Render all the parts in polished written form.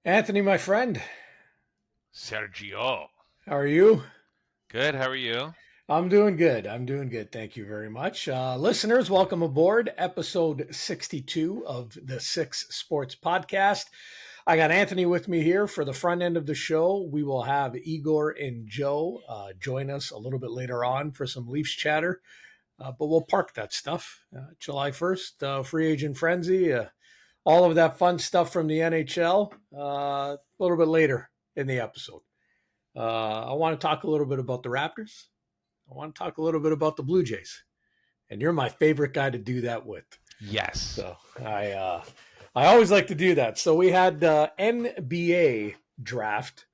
Anthony, my friend, Sergio. how are you? Good. How are you? I'm doing good. I'm doing good. Thank you very much. Listeners, welcome aboard episode 62 of the Six Sports Podcast. I got Anthony with me here for the front end of the show. We will have Igor and Joe join us a little bit later on for some Leafs chatter, but we'll park that stuff. July 1st, free agent frenzy, all of that fun stuff from the NHL a little bit later in the episode. I want to talk a little bit about the Raptors. I want to talk a little bit about the Blue Jays, and you're my favorite guy to do that with. Yes. So I always like to do that. So we had the NBA draft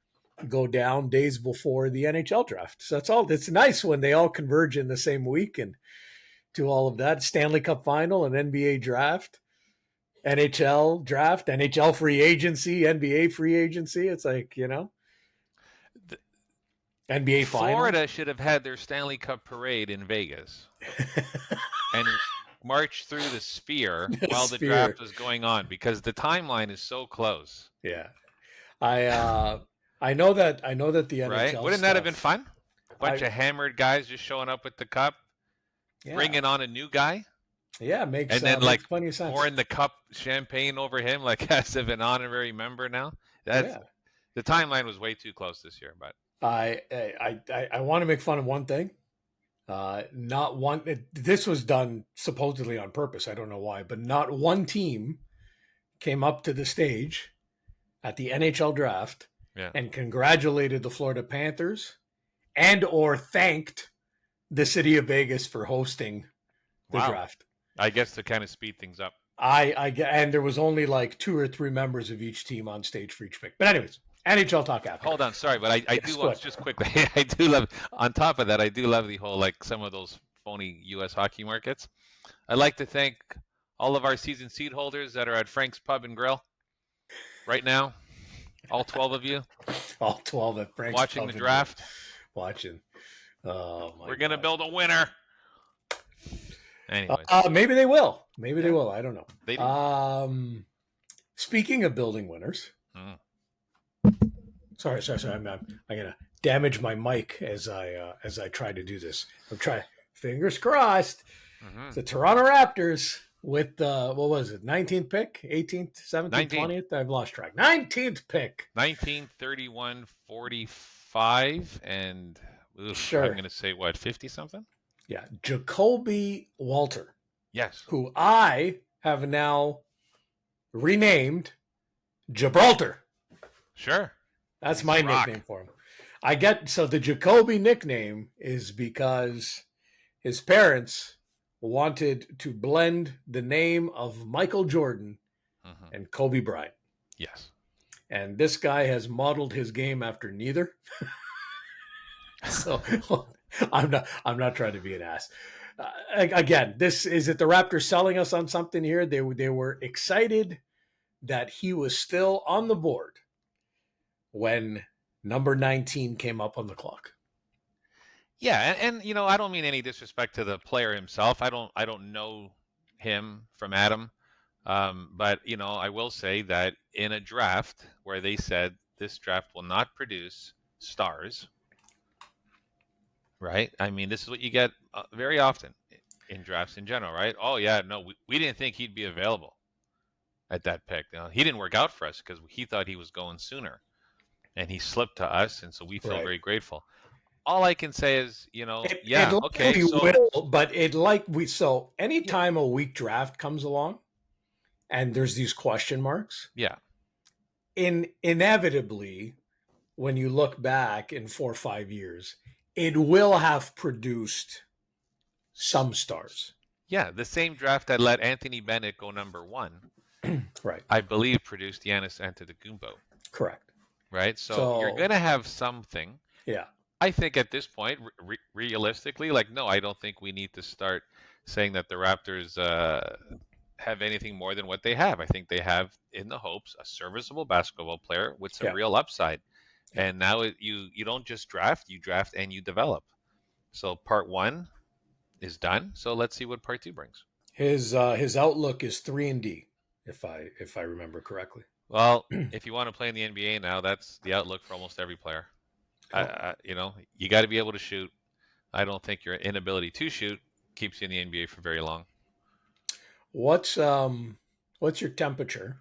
go down days before the NHL draft. So it's nice when they all converge in the same week and do all of that. Stanley Cup final and NBA draft, NHL draft, NHL free agency, NBA free agency. It's like, The, NBA final. Florida should have had their Stanley Cup parade in Vegas and march through the sphere while the draft was going on because the timeline is so close. Yeah. I know that the NHL right? Wouldn't that have been fun? A bunch of hammered guys just showing up with the cup, bringing on a new guy. Yeah, and then makes plenty of sense. Pouring the cup champagne over him like as if an honorary member now. The timeline was way too close this year, but I want to make fun of one thing. Not one. This was done supposedly on purpose. I don't know why, but not one team came up to the stage at the NHL draft and congratulated the Florida Panthers and or thanked the city of Vegas for hosting the draft. I guess to kind of speed things up. And there was only like 2 or 3 members of each team on stage for each pick. But anyways, NHL talk after. Hold on, sorry, but I do want just quickly. I do love. On top of that, I do love the whole like some of those phony U.S. hockey markets. I'd like to thank all of our season seat holders that are at Frank's Pub and Grill right now. All 12 of you. All 12 at Frank's watching Pub the draft. Watching. Oh my! We're gonna build a winner. Anyways. Maybe they will. Maybe they will. I don't know. They do. Speaking of building winners. Sorry. I'm gonna damage my mic as I try to do this. I'm trying. Fingers crossed. The Toronto Raptors with what was it? 19th pick, 18th, 17th, 20th. I've lost track. 19th pick. 19, 31, 45, and sure. I'm gonna say what, 50 something? Yeah, Jacoby Walter. Yes. Who I have now renamed Gibraltar. Sure. That's my nickname for him. The Jacoby nickname is because his parents wanted to blend the name of Michael Jordan and Kobe Bryant. Yes. And this guy has modeled his game after neither. So I'm not trying to be an ass. Again, is it the Raptors selling us on something here? They were excited that he was still on the board when number 19 came up on the clock. Yeah, and I don't mean any disrespect to the player himself. I don't know him from Adam, but I will say that in a draft where they said this draft will not produce stars. Right? I mean, this is what you get very often in drafts in general, right? Oh, yeah, no, we didn't think he'd be available at that pick. He didn't work out for us because he thought he was going sooner, and he slipped to us, and so we feel very grateful. All I can say is, so anytime a weak draft comes along and there's these question marks, inevitably, when you look back in 4 or 5 years, it will have produced some stars. Yeah, the same draft that let Anthony Bennett go number 1, right? I believe produced Giannis Antetokounmpo. Correct. Right? So you're going to have something. Yeah. I think at this point, realistically, no, I don't think we need to start saying that the Raptors have anything more than what they have. I think they have, in the hopes, a serviceable basketball player with some real upside. And now you don't just draft, you draft and you develop. So part 1 is done. So let's see what part 2 brings. His outlook is 3-and-D, if I remember correctly. Well, if you want to play in the NBA now, that's the outlook for almost every player. Oh, You got to be able to shoot. I don't think your inability to shoot keeps you in the NBA for very long. what's um what's your temperature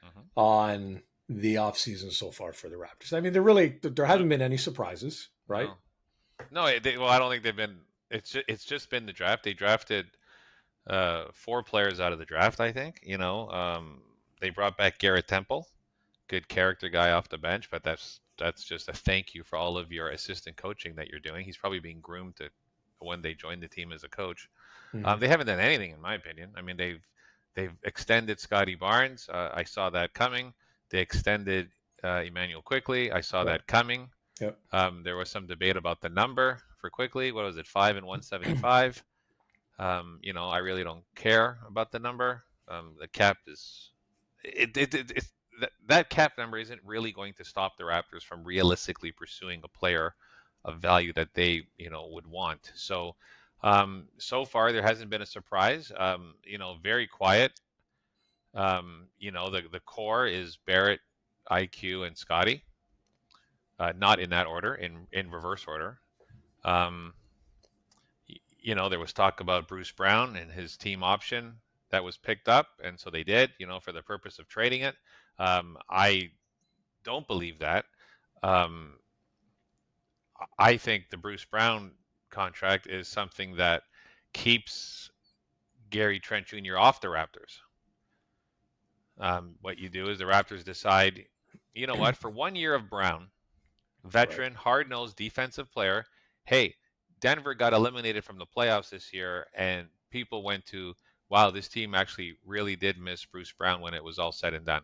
Hmm. on the offseason so far for the Raptors? I mean, there No, haven't been any surprises, right? no, no. Well, I don't think they've been. It's just been the draft. They drafted four players out of the draft. I think they brought back Garrett Temple, good character guy off the bench, but that's just a thank you for all of your assistant coaching that you're doing. He's probably being groomed to when they join the team as a coach. Hmm. They haven't done anything, in my opinion. I mean, they've extended Scotty Barnes. I saw that coming. They extended Emmanuel Quickly. I saw Right. that coming. Yep. There was some debate about the number for Quickly. What was it, 5 and 175? I really don't care about the number. The cap is it's that cap number isn't really going to stop the Raptors from realistically pursuing a player of value that they would want. So far there hasn't been a surprise. Very quiet. The core is Barrett, IQ, and Scotty. Not in that order, in reverse order. Um, there was talk about Bruce Brown and his team option that was picked up, and so they did, for the purpose of trading it. I don't believe that. Um, I think the Bruce Brown contract is something that keeps Gary Trent Jr. off the Raptors. What you do is the Raptors decide, you know what, for 1 year of Brown, Right. veteran, hard-nosed defensive player, hey, Denver got eliminated from the playoffs this year, and people went to, wow, this team actually really did miss Bruce Brown when it was all said and done.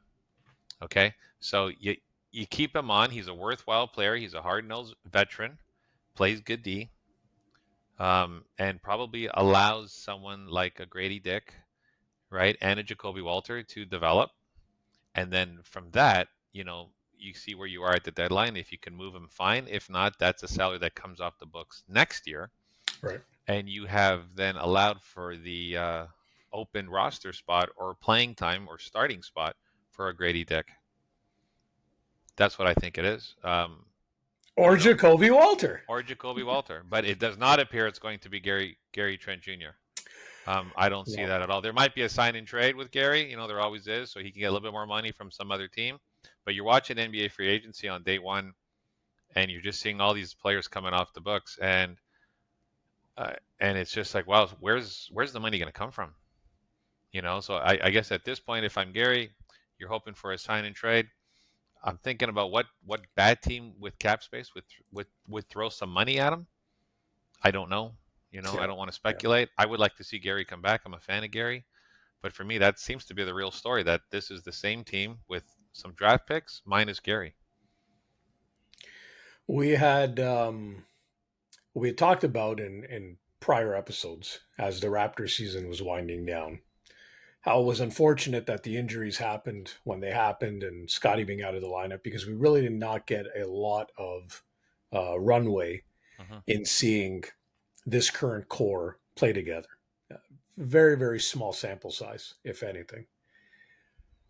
Okay, so you keep him on. He's a worthwhile player. He's a hard-nosed veteran, plays good D, and probably allows someone like a Grady Dick, right, and a Jacoby Walter to develop. And then from that, you see where you are at the deadline. If you can move him, fine. If not, that's a salary that comes off the books next year. Right. And you have then allowed for the open roster spot or playing time or starting spot for a Grady Dick. That's what I think it is. Or Jacoby Walter. Or Jacoby Walter. But it does not appear it's going to be Gary Trent Jr. I don't see No. that at all. There might be a sign and trade with Gary. There always is, so he can get a little bit more money from some other team. But you're watching NBA free agency on day one, and you're just seeing all these players coming off the books, and it's just like, wow, where's the money going to come from? So I guess at this point, if I'm Gary, you're hoping for a sign and trade. I'm thinking about what bad team with cap space would throw some money at him. I don't know. I Yeah. don't want to Yeah. speculate. I would like to see Gary come back. I'm a fan of Gary. But for me, that seems to be the real story, that this is the same team with some draft picks minus Gary. We had we had talked about in prior episodes as the Raptors season was winding down how it was unfortunate that the injuries happened when they happened and Scotty being out of the lineup because we really did not get a lot of runway Mm-hmm. in seeing this current core play together. Very, very small sample size, if anything.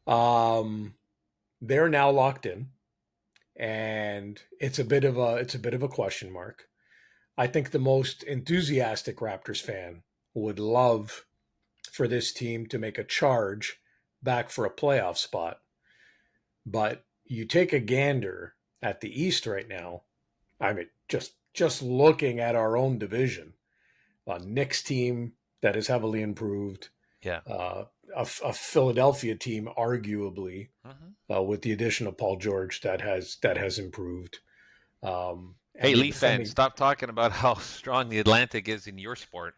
They're now locked in, and it's a bit of a question mark. I think the most enthusiastic Raptors fan would love for this team to make a charge back for a playoff spot. But you take a gander at the East right now. I mean, just looking at our own division, a Knicks team that is heavily improved, Yeah. a Philadelphia team arguably Mm-hmm. with the addition of Paul George that has improved. Hey, And you're Leaf fans, defending. stop talking about how strong the Atlantic is in your sport.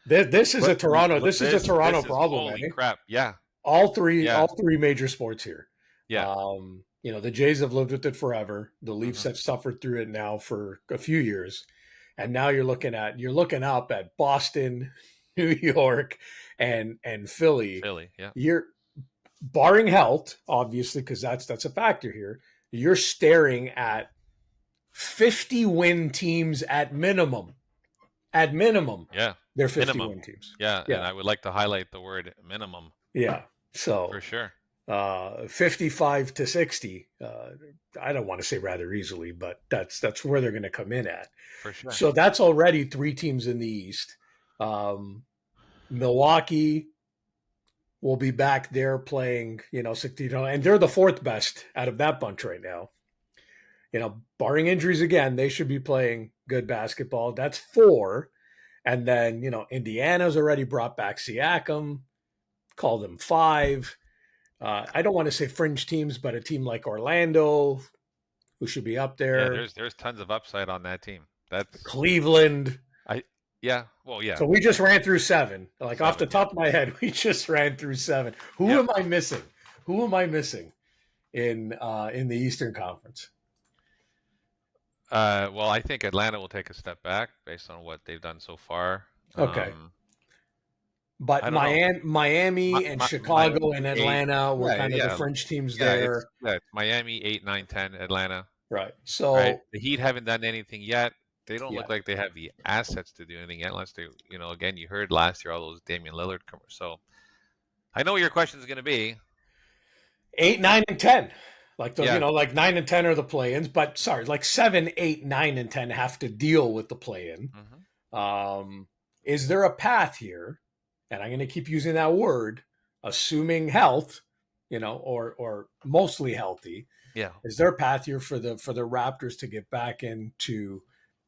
This is a Toronto. This is a Toronto This is problem, holy Eddie. crap. Yeah. All three Yeah. all three major sports here. Yeah. The Jays have lived with it forever. The Leafs Mm-hmm. have suffered through it now for a few years. And now you're looking up at Boston, New York, and Philly. Philly. Yeah. You're barring health, obviously, because that's a factor here. You're staring at 50 win teams at minimum. At minimum, Yeah. they're 50 Minimum. win teams. Yeah. Yeah. And I would like to highlight the word minimum Yeah. So for sure. 55-60. I don't want to say rather easily, but that's where they're going to come in at. For sure. So that's already three teams in the East. Um, Milwaukee will be back there playing, 60, and they're the fourth best out of that bunch right now. Barring injuries again, they should be playing good basketball. That's four. And then, Indiana's already brought back Siakam, call them five. I don't want to say fringe teams, but a team like Orlando, who should be up Yeah, there, there's tons of upside on that team. That's Cleveland. I yeah. Well, yeah. So we just ran through seven. Like off the 7, yeah. top of my head, we just ran through seven. Who Yep. am I missing? Who am I missing in the Eastern Conference? Well, I think Atlanta will take a step back based on what they've done so far. Okay. I But don't know. Miami and Chicago and 8, Atlanta were yeah, kind of the yeah, French teams yeah. there. It's Miami 8, 9, 10, Atlanta. Right. Right. So, The Heat haven't done anything yet. They don't yeah. look like they have the assets to do anything yet, unless they, again, you heard last year all those Damian Lillard commercials. So I know what your question is going to be. 8, 9, and 10. Like Yeah. like 9 and 10 are the play-ins, but sorry, like 7, 8, 9, and 10 have to deal with the play-in. Is there a path here? And I'm going to keep using that word, assuming health, or mostly healthy. Yeah. Is there a path here for the Raptors to get back into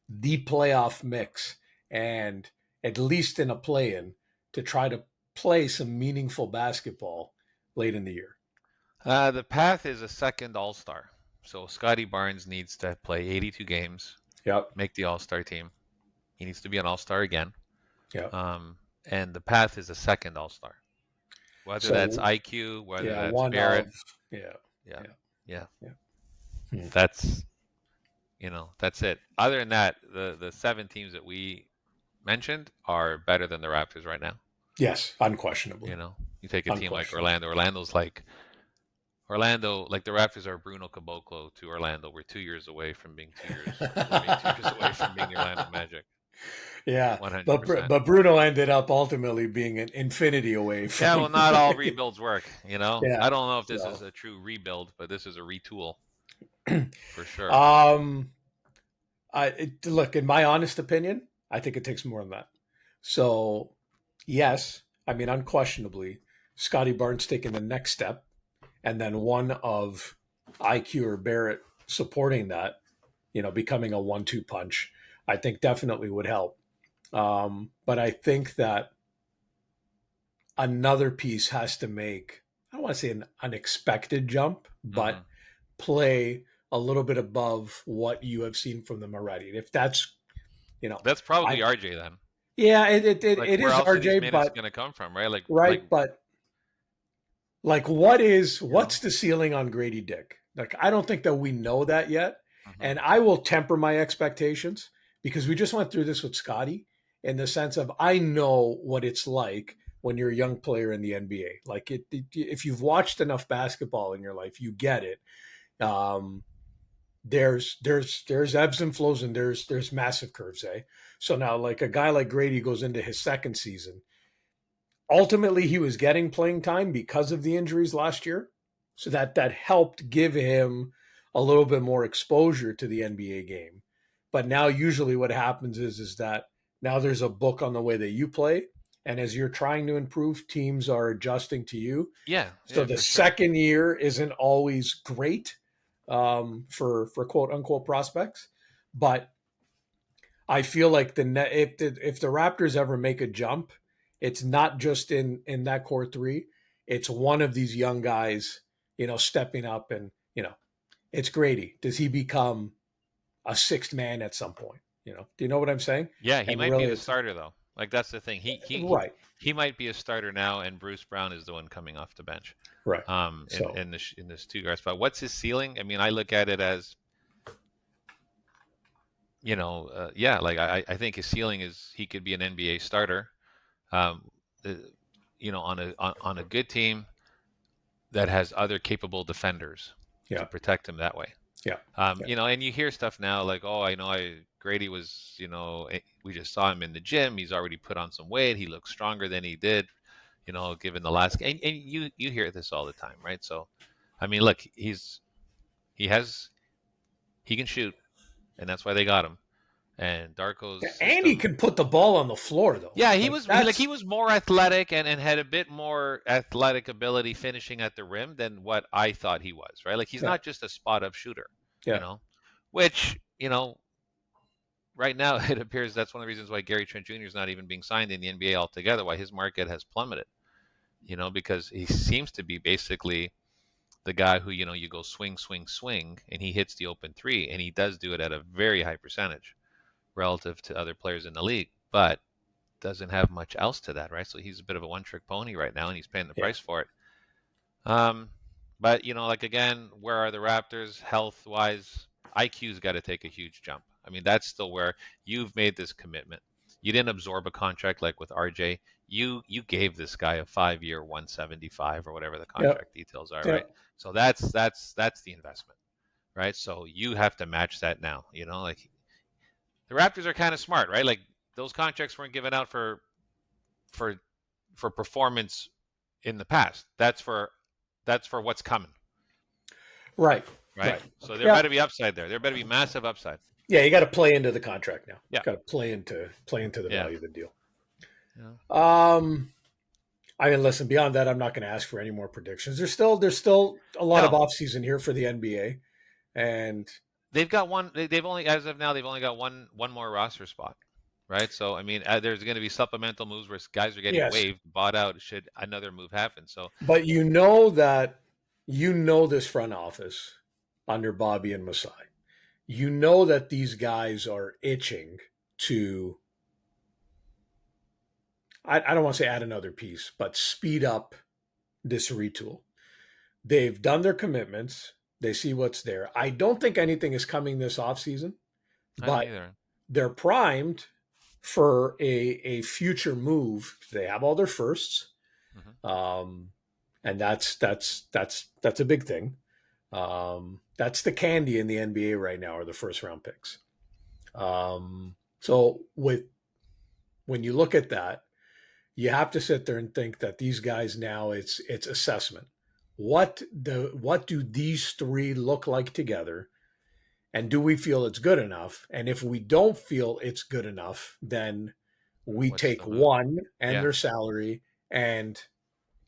the playoff mix and at least in a play-in to try to play some meaningful basketball late in the year? The path is a second All-Star. So Scotty Barnes needs to play 82 games, Yep. make the All-Star team. He needs to be an All-Star again. Yep. And the path is a second All-Star. Whether that's IQ, whether that's Barrett. Yeah. That's that's it. Other than that, the 7 teams that we mentioned are better than the Raptors right now. Yes, unquestionably. You take a team like Orlando. Orlando, like the Raptors are Bruno Caboclo to Orlando. We're 2 years away from being 2 years, away from being Orlando Magic. Yeah, 100%. But Bruno ended up ultimately being an infinity away from. Yeah, well, not all rebuilds work. Yeah, I don't know if this is a true rebuild, but this is a retool for sure. Look, in my honest opinion, I think it takes more than that. So, yes, I mean, unquestionably, Scotty Barnes taking the next step, and then one of IQ or Barrett supporting that, becoming a 1-2 punch, I think definitely would help. But I think that another piece has to make, I don't want to say an unexpected jump, but play a little bit above what you have seen from them already. And if that's, that's probably RJ then. Yeah, it is RJ, but going to come from, right? But what's the ceiling on Grady Dick? Like, I don't think that we know that yet. And I will temper my expectations because we just went through this with Scotty in the sense of I know what it's like when you're a young player in the NBA. Like if you've watched enough basketball in your life, you get it. There's ebbs and flows and there's massive curves, eh? So now like a guy like Grady goes into his second season. Ultimately, he was getting playing time because of the injuries last year. So that helped give him a little bit more exposure to the NBA game. But now usually what happens is that now there's a book on the way that you play. And as you're trying to improve, teams are adjusting to you. Yeah. So the second year isn't always great for quote unquote prospects. But I feel like if the Raptors ever make a jump, it's not just in that core three. It's one of these young guys, stepping up and, it's Grady. Does he become a sixth man at some point? Do you know what I'm saying? Yeah, he might be the starter though. Like that's the thing. He might be a starter now, and Bruce Brown is the one coming off the bench. Right. In this 2-guard spot. What's his ceiling? I mean, I look at it as, I think his ceiling is he could be an NBA starter. On a good team that has other capable defenders to protect him that way. Yeah. And you hear stuff now like, Grady was, we just saw him in the gym. He's already put on some weight. He looks stronger than he did, given the last, and you hear this all the time, right? So, I mean, look, he can shoot, and that's why they got him. And Darko's And he system, can put the ball on the floor, though. yeah, Like he was more athletic and had a bit more athletic ability finishing at the rim than what I thought he was, right? Like he's yeah, not just a spot up shooter, yeah, which, right now it appears that's one of the reasons why Gary Trent Jr. is not even being signed in the NBA altogether, why his market has plummeted, because he seems to be basically the guy who, you go swing, swing, swing, and he hits the open three, and he does do it at a very high percentage relative to other players in the league, but doesn't have much else to that, right? So he's a bit of a one-trick pony right now, and he's paying the yeah. price for it. But like again, where are the Raptors health-wise? IQ's got to take a huge jump. I mean, that's still where you've made this commitment. You didn't absorb a contract like with RJ. You gave this guy a 5-year 175 or whatever the Yeah. contract details are, Yeah. right? So that's the investment, right? So you have to match that now. Like the Raptors are kind of smart, right? Like those contracts weren't given out for performance in the past. That's for what's coming, Right. right? Right. So there Yeah. better be upside there. There better be massive upside. Yeah. You got to play into the contract now. Yeah. Got to play into the Yeah. value of the deal. Yeah. I mean, listen. Beyond that, I'm not going to ask for any more predictions. There's still a lot of No. off season here for the NBA, and They've got one. They've only, as of now, they've only got one more roster spot, right? So I mean, there's going to be supplemental moves where guys are getting yes, waived, bought out. Should another move happen? So but this front office under Bobby and Masai. You know that these guys are itching to. I don't want to say add another piece, but speed up this retool. They've done their commitments. They see what's there. I don't think anything is coming this offseason, I don't but either. they're primed for a future move. They have all their firsts, and that's a big thing. That's the candy in the NBA right now, are the first round picks. So when you look at that, you have to sit there and think that these guys now it's assessment. What do these three look like together? And do we feel it's good enough? And if we don't feel it's good enough, then we What's take the move? one and Yeah. their salary and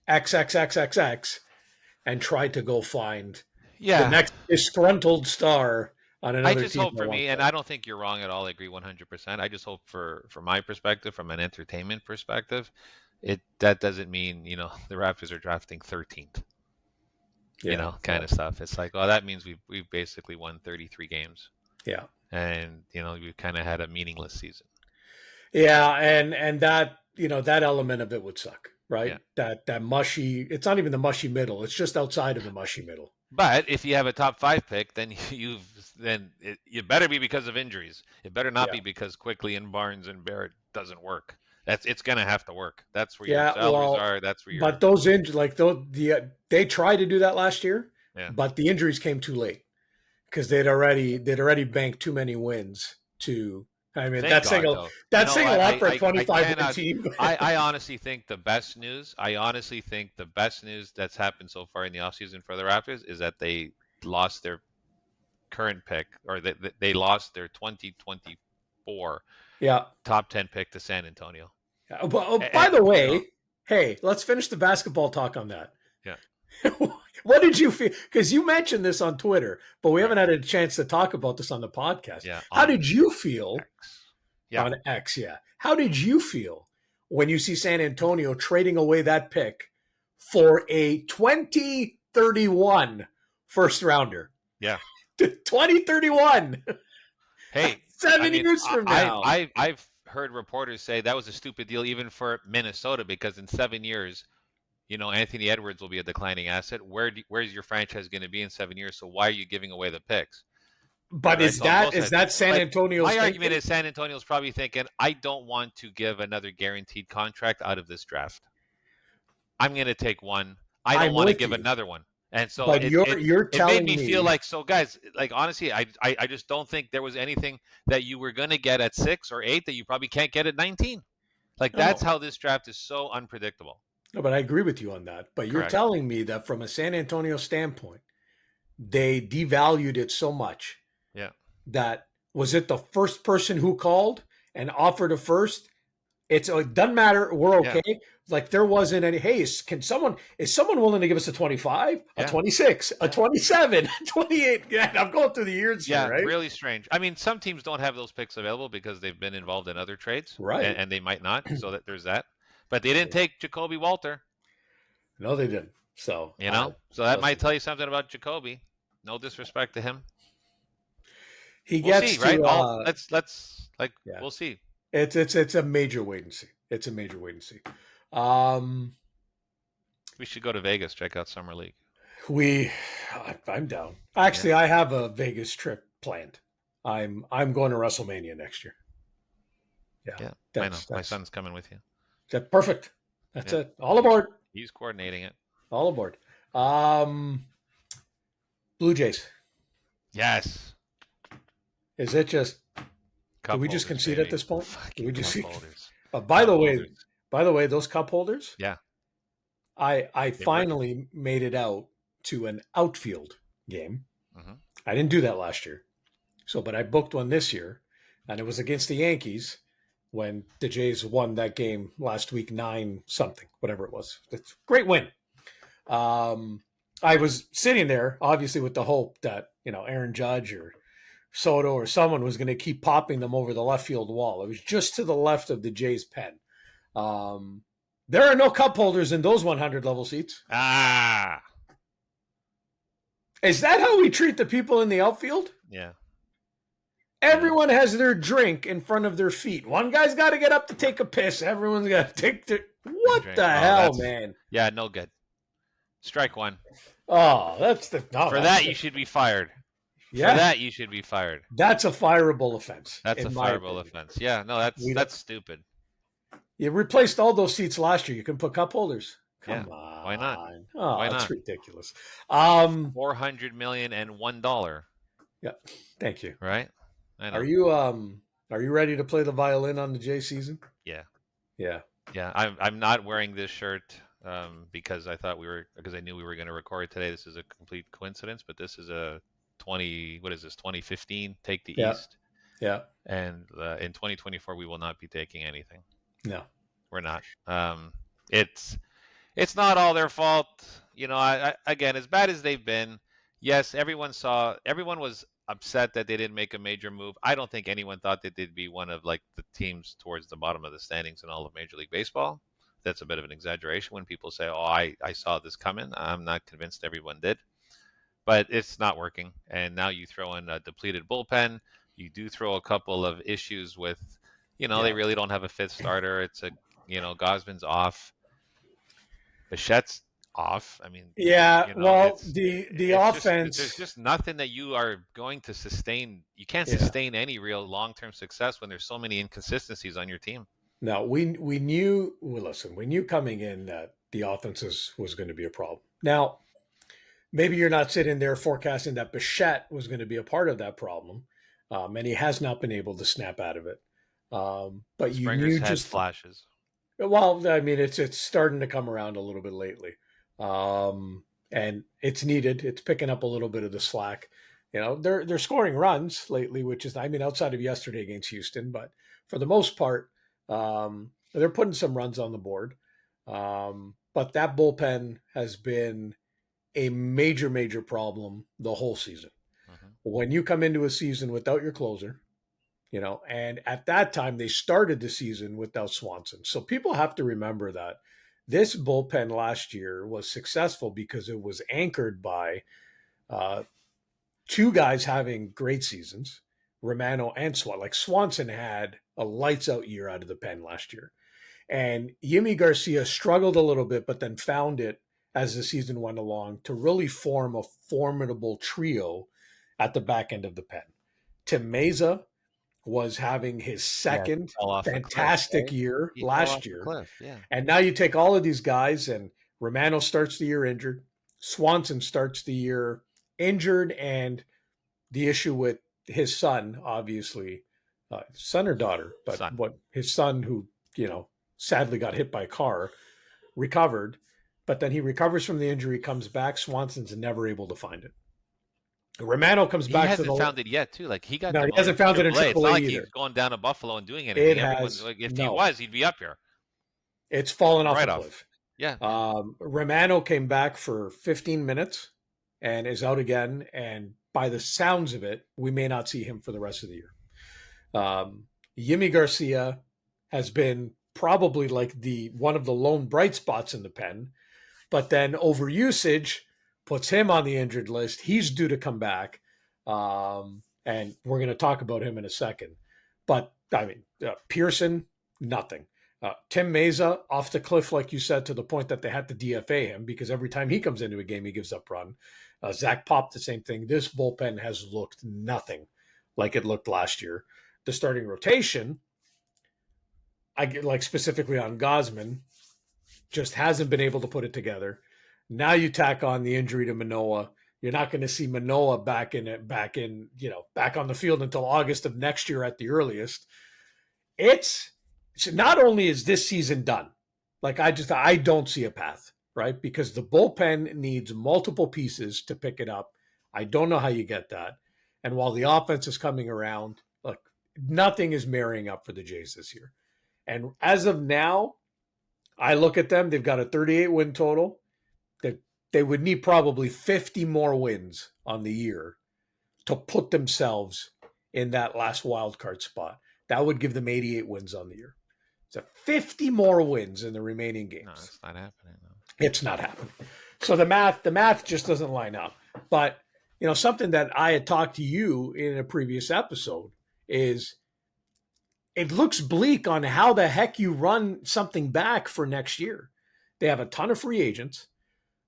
XXXXX and try to go find the next disgruntled star on another I just team. hope for me, and I don't think you're wrong at all. I agree 100%. I just hope from my perspective, from an entertainment perspective, that doesn't mean the Raptors are drafting 13th. Kind of stuff. It's like, oh, that means we've basically won 33 games. Yeah. And we've kind of had a meaningless season. Yeah, and that that element of it would suck, right? Yeah. That mushy. It's not even the mushy middle. It's just outside of the mushy middle. But if you have a top 5 pick, then it better be because of injuries. It better not be because Quickly and Barnes and Barrett doesn't work. It's gonna have to work. That's where your salaries are. That's where But those injuries, like they tried to do that last year, but the injuries came too late because they'd already banked too many wins to. I mean, that's saying a lot for a 25-win team. I honestly think the best news. That's happened so far in the offseason for the Raptors is that they lost their current pick, or they lost their 2024 top 10 pick to San Antonio. By the way, hey, let's finish the basketball talk on that. Yeah. What did you feel? Because you mentioned this on Twitter, but we haven't had a chance to talk about this on the podcast. Yeah. How did you feel on X? Yeah. How did you feel when you see San Antonio trading away that pick for a 2031 first rounder? Yeah. 2031. Hey, 7 years from now. I've heard reporters say that was a stupid deal even for Minnesota, because in 7 years, Anthony Edwards will be a declining asset. Where's your franchise going to be in 7 years? So why are you giving away the picks? But is that San Antonio's My argument is San Antonio's probably thinking, I don't want to give another guaranteed contract out of this draft. I'm going to take one. I don't want to give another one. And so you're telling it made me feel like, so guys, like honestly, I just don't think there was anything that you were going to get at 6 or 8 that you probably can't get at 19. Like that's how this draft is so unpredictable. No, but I agree with you on that. But you're Correct. telling me that from a San Antonio standpoint, they devalued it so much Yeah. that was it the first person who called and offered a first? It doesn't matter. We're Yeah. okay. Like there wasn't any. Hey, is someone willing to give us a 25, a Yeah. 26, a Yeah. 27, a 28? Yeah, I'm going through the years Yeah, here, right? really strange. I mean, some teams don't have those picks available because they've been involved in other trades, Right. and they might not. So that there's that. But they didn't take Jacoby Walter, No, they didn't. So So that might listen, tell you something about Jacoby. No disrespect to him. he We'll gets see, right? to. Let's Yeah, we'll see. it's a major wait and see. It's a major wait and see. Um, We should go to Vegas, check out Summer League. I'm down. Actually, I have a Vegas trip planned. I'm going to WrestleMania next year. Yeah, I know. My son's coming with you. That's perfect. That's Yeah. it. All aboard. He's coordinating it. All aboard. Blue Jays. Yes. Is it just? Cup Do we just holders, concede baby. at this point? Do Fucking we just cup see? holders. By Cup the way, holders. those cup holders. Yeah. I work. finally made it out to an outfield game. Mm-hmm. I didn't do that last year, but I booked one this year, and it was against the Yankees when the Jays won that game last week, 9-something, whatever it was. It's a great win. I was sitting there, obviously, with the hope that Aaron Judge or Soto or someone was going to keep popping them over the left field wall. It was just to the left of the Jays pen. There are no cup holders in those 100 level seats. Ah. Is that how we treat the people in the outfield? Yeah. Everyone has their drink in front of their feet. One guy's got to get up to take a piss. Everyone's got to take their. What drink. the hell, man? Yeah, no good. Strike one. Oh, that's the. No, For that, you should be fired. Yeah. For that, you should be fired. That's a fireable offense. That's a fireable offense. Yeah, no, that's stupid. You replaced all those seats last year. You can put cup holders. Come on. Why not? Oh, Why that's not? ridiculous. $400 million and $1. Yeah. Thank you. Right? I know. Are you ready to play the violin on the J season? Yeah. Yeah. Yeah. I'm not wearing this shirt because I knew we were going to record today. This is a complete coincidence, but this is a 2015 Take the East. Yeah. And in 2024 we will not be taking anything. No. We're not. It's not all their fault. Again, as bad as they've been, yes, everyone was upset that they didn't make a major move. I don't think anyone thought that they'd be one of the teams towards the bottom of the standings in all of Major League Baseball. That's a bit of an exaggeration when people say, "Oh, I saw this coming." I'm not convinced everyone did, but it's not working. And now you throw in a depleted bullpen. You do throw a couple of issues with, they really don't have a fifth starter. It's Gosman's off. Bichette's off. I mean, the offense. There's just nothing that you are going to sustain. You can't sustain any real long-term success when there's so many inconsistencies on your team. No, we knew. Well, listen, we knew coming in that the offense was going to be a problem. Now, maybe you're not sitting there forecasting that Bichette was going to be a part of that problem, and he has not been able to snap out of it. But you knew just flashes. Well, I mean, it's starting to come around a little bit lately, and it's needed. It's picking up a little bit of the slack. They're scoring runs lately, which is, I mean, outside of yesterday against Houston, but for the most part, they're putting some runs on the board. But that bullpen has been a major, major problem the whole season. Mm-hmm. When you come into a season without your closer, and at that time they started the season without Swanson. So people have to remember that this bullpen last year was successful because it was anchored by two guys having great seasons, Romano and Swanson. Like Swanson had a lights out year out of the pen last year. And Yimi Garcia struggled a little bit, but then found it as the season went along to really form a formidable trio at the back end of the pen. Tim Meza was having his second fantastic year last year. And now you take all of these guys, and Romano starts the year injured. Swanson starts the year injured, and the issue with his son, obviously, son or daughter, but his son who, sadly got hit by a car. recovered, but then he recovers from the injury, comes back. Swanson's never able to find it. Romano comes He back to hasn't the. found it yet, too. Like he got No, he demoted hasn't from found it in AAA. It's not AAA like either. he's going down to Buffalo and doing It anything. has Like if he no. was, he'd be up here. It's fallen off Right a off. cliff. Yeah. Romano came back for 15 minutes and is out again. And by the sounds of it, we may not see him for the rest of the year. Yimi Garcia has been probably like the one of the lone bright spots in the pen, but then overusage puts him on the injured list. He's due to come back, and we're going to talk about him in a second. But I mean, Pearson, nothing. Tim Meza off the cliff, like you said, to the point that they had to DFA him because every time he comes into a game, he gives up run. Zach Pop, the same thing. This bullpen has looked nothing like it looked last year. The starting rotation, I get like specifically on Gosman, just hasn't been able to put it together. Now you tack on the injury to Manoah. You're not going to see Manoah back on the field until August of next year at the earliest. It's not only is this season done, like I don't see a path, right? Because the bullpen needs multiple pieces to pick it up. I don't know how you get that. And while the offense is coming around, look, nothing is marrying up for the Jays this year. And as of now, I look at them, they've got a 38 win total. They would need probably 50 more wins on the year to put themselves in that last wild card spot. That would give them 88 wins on the year. So 50 more wins in the remaining games. No, it's not happening. No. It's not happening. So the math just doesn't line up. But something that I had talked to you in a previous episode is it looks bleak on how the heck you run something back for next year. They have a ton of free agents.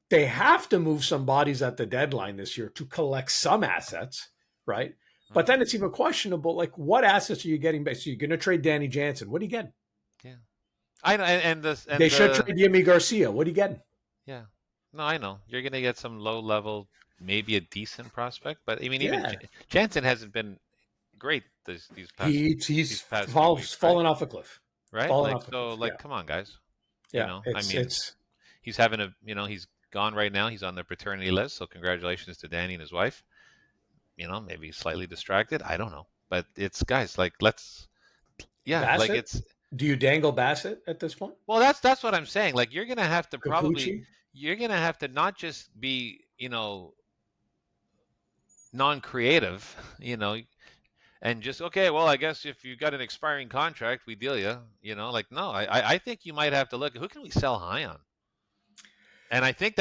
They have to move some bodies at the deadline this year to collect some assets, right? But then it's even questionable, like what assets are you getting back? So you're going to trade Danny Jansen. What are you getting? Yeah. I know, they should trade Yimi Garcia. What are you getting? Yeah. No, I know. You're going to get some low level, maybe a decent prospect, but I mean, even Jansen hasn't been great these past. He's fallen off a cliff, right? Come on, guys. Yeah, he's having he's gone right now. He's on the paternity list, so congratulations to Danny and his wife. Maybe slightly distracted. I don't know, but it's guys like let's. Yeah, Bassett? like it's. Do you dangle Bassett at this point? Well, that's what I'm saying. Like you're gonna have to you're gonna have to not just be non-creative, and just okay. Well, I guess if you got an expiring contract, we deal you. No. I think you might have to look at who can we sell high on. And I think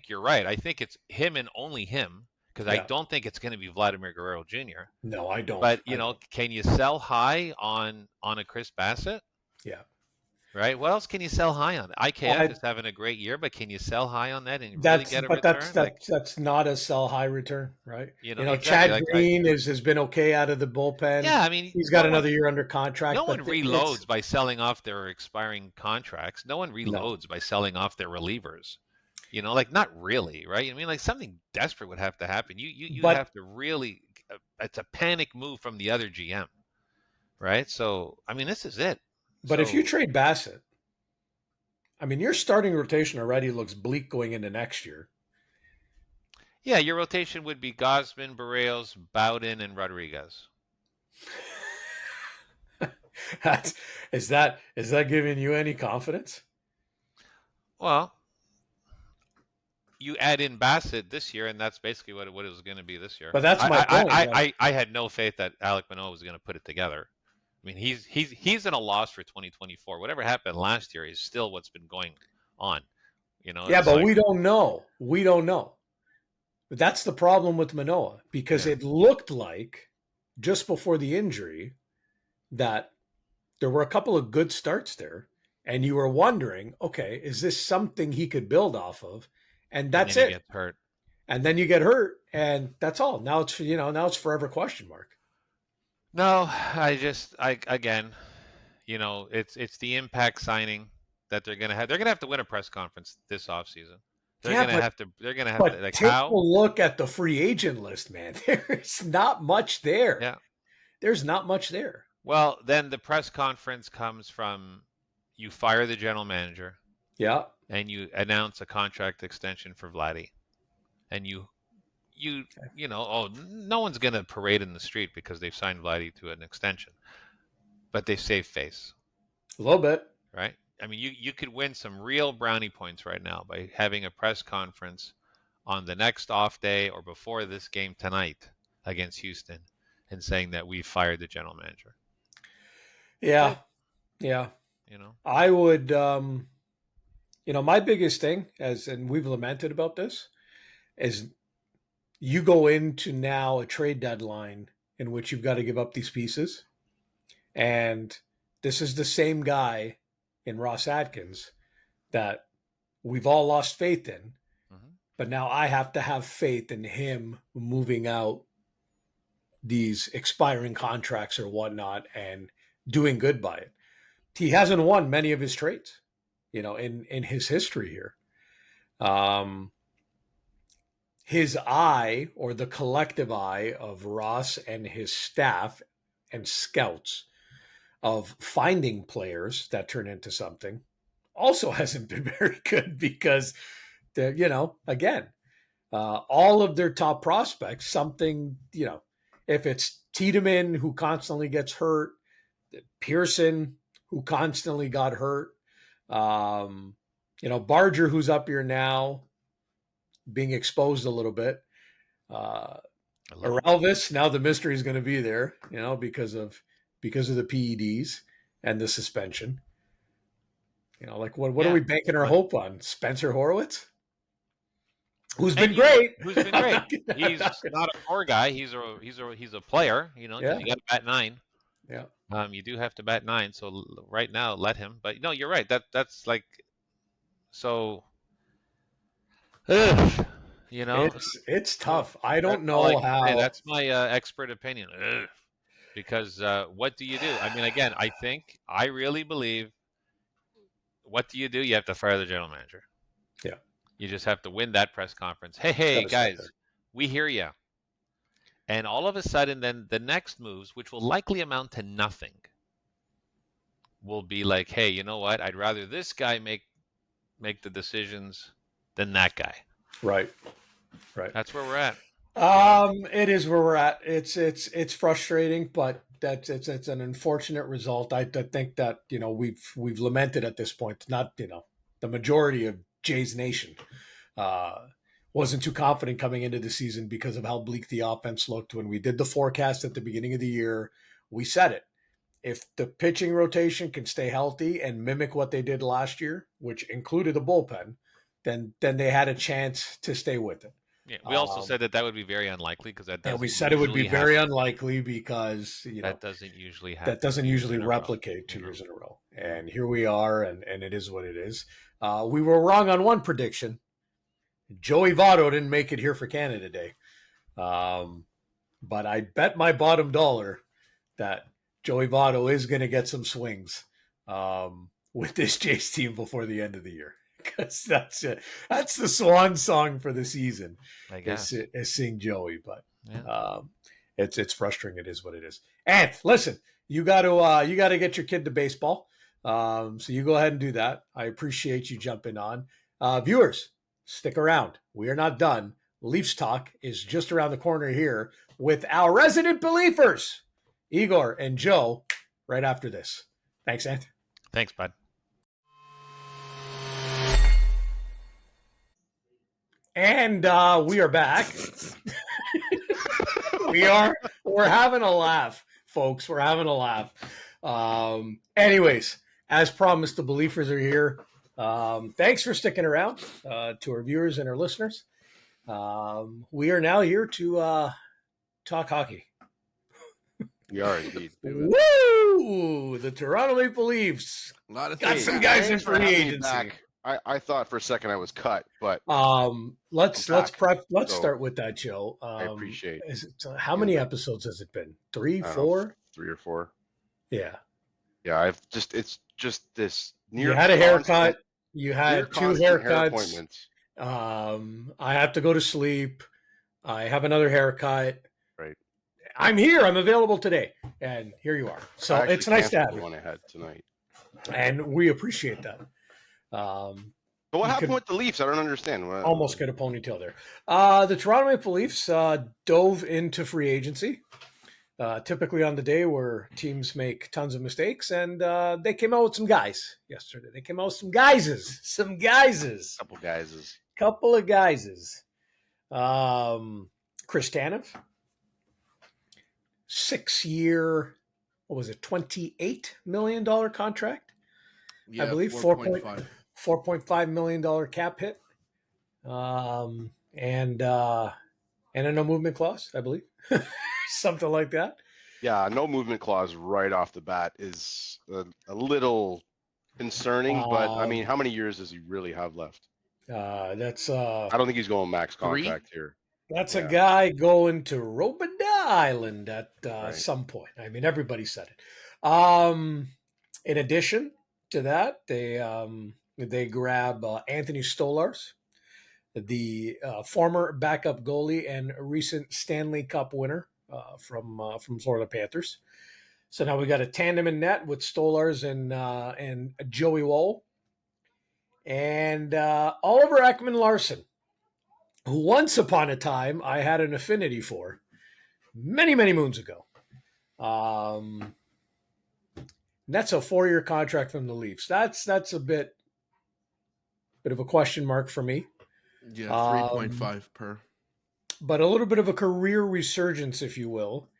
you're right. I think it's him and only him because I don't think it's going to be Vladimir Guerrero Jr. No, I don't. But can you sell high on a Chris Bassett? Yeah. Right. What else can you sell high on? IKF is having a great year, but can you sell high on that and really get a return? That's not a sell high return, right? Exactly. Chad Green has been okay out of the bullpen. Yeah, I mean he's got another year under contract. No one reloads by selling off their expiring contracts. No one reloads by selling off their relievers. Not really, right? I mean, like something desperate would have to happen. You have to really. It's a panic move from the other GM, right? So I mean, this is it. But if you trade Bassett, I mean, your starting rotation already looks bleak going into next year. Yeah, your rotation would be Gosman, Barrios, Bowden, and Rodriguez. Is that giving you any confidence? Well, you add in Bassett this year, and that's basically what it was going to be this year. But that's my point. I had no faith that Alek Manoah was going to put it together. I mean, he's in a loss for 2024. Whatever happened last year is still what's been going on. Yeah, but we don't know. We don't know. But that's the problem with Manoah because it looked like just before the injury that there were a couple of good starts there, and you were wondering, okay, is this something he could build off of? And that's it. He gets hurt. And then you get hurt, and that's all. Now it's forever question mark. No, again, it's the impact signing that they're gonna have. They're gonna have to win a press conference this offseason. They're gonna have to. Like take how? a look at the free agent list, man. There's not much there. Yeah, there's not much there. Well, then the press conference comes from you fire the general manager. Yeah. and you announce a contract extension for Vladdy, and you know, oh, no one's gonna parade in the street because they've signed Vladdy to an extension, but they save face, A little bit. right? I mean, you could win some real brownie points right now by having a press conference on the next off day or before this game tonight against Houston and saying that we fired the general manager. Yeah. Yeah. You know, I would, my biggest thing, and we've lamented about this, is you go into now a trade deadline in which you've got to give up these pieces. And this is the same guy in Ross Atkins that we've all lost faith in. mm-hmm. But now I have to have faith in him moving out these expiring contracts or whatnot and doing good by it. He hasn't won many of his trades, in his history here. His eye, or the collective eye of Ross and his staff and scouts of finding players that turn into something, also hasn't been very good because, again, all of their top prospects, something, if it's Tiedemann who constantly gets hurt, Pearson who constantly got hurt, Barger who's up here now being exposed a little bit. Elvis, now the mystery is going to be there, because of the PEDs and the suspension. What are we banking our hope on? Spencer Horwitz? Who's been great. He's not a core guy. He's a player. You got to bat 9. Yeah. You do have to bat 9. So right now, let him. But no, you're right. That's like so. It's tough. I don't know how. That's my expert opinion. Because what do you do? I mean, again, I really believe. What do? You have to fire the general manager. Yeah. You just have to win that press conference. Hey, guys, we hear you. And all of a sudden, then the next moves, which will likely amount to nothing, will be like, hey, you know what? I'd rather this guy make the decisions than that guy. Right. That's where we're at. It is where we're at. It's frustrating, but it's an unfortunate result. I think that we've lamented at this point. Not the majority of Jays Nation wasn't too confident coming into the season because of how bleak the offense looked. When we did the forecast at the beginning of the year, we said it. If the pitching rotation can stay healthy and mimic what they did last year, which included the bullpen, then they had a chance to stay with it. Yeah, we also said that would be very unlikely because that. And we said it would be very unlikely because that doesn't usually happen. That doesn't usually replicate 2 years in a row. And here we are, and it is what it is. We were wrong on one prediction. Joey Votto didn't make it here for Canada Day, but I bet my bottom dollar that Joey Votto is going to get some swings with this Jays team before the end of the year. Because that's it. That's the swan song for the season. I guess is seeing Joey, but it's frustrating. It is what it is. And listen, you got to get your kid to baseball. So you go ahead and do that. I appreciate you jumping on. Viewers, stick around. We are not done. Leafs Talk is just around the corner here with our resident believers, Igor and Joe, right after this. Thanks, Ant. Thanks, bud. And we are back. We're having a laugh, folks. We're having a laugh. Anyways, as promised, the believers are here. Thanks for sticking around to our viewers and our listeners. We are now here to talk hockey. We are indeed. Woo! The Toronto Maple Leafs got some guys in free agency. I thought for a second I was cut, but let's start with that, Joe. I appreciate. How many episodes has it been? 3, 4? 3 or 4. Yeah. Yeah, it's just this near. You had a haircut. You had 2 haircuts. Appointments. I have to go to sleep. I have another haircut. Right. I'm here. I'm available today, and here you are. So it's nice to have you. One I had tonight, and we appreciate that. But what You happened could with the Leafs? I don't understand. almost get a ponytail there. The Toronto Maple Leafs dove into free agency, typically on the day where teams make tons of mistakes, and they came out with some guys yesterday. They came out with some guyses, couple guys is couple of guyses. Chris Tanev, 6-year, what was it, $28 million contract? Yeah, I believe 4.5. $4.5 million cap hit. And a no movement clause, I believe. Something like that. yeah, no movement clause right off the bat is a little concerning. But I mean, how many years does he really have left? That's I don't think he's going max 3? contract here. That's Yeah. a guy going to Robida Island at Right. some point. I mean, everybody said it. In addition to that, they grab Anthony Stolarz, the former backup goalie and recent Stanley Cup winner from Florida Panthers. So now we got a tandem in net with Stolarz and Joey Woll and Oliver Ekman-Larsson, who once upon a time I had an affinity for many, many moons ago. That's a 4-year contract from the Leafs. That's a bit of a question mark for me. Yeah, 3.5 per. But a little bit of a career resurgence, if you will,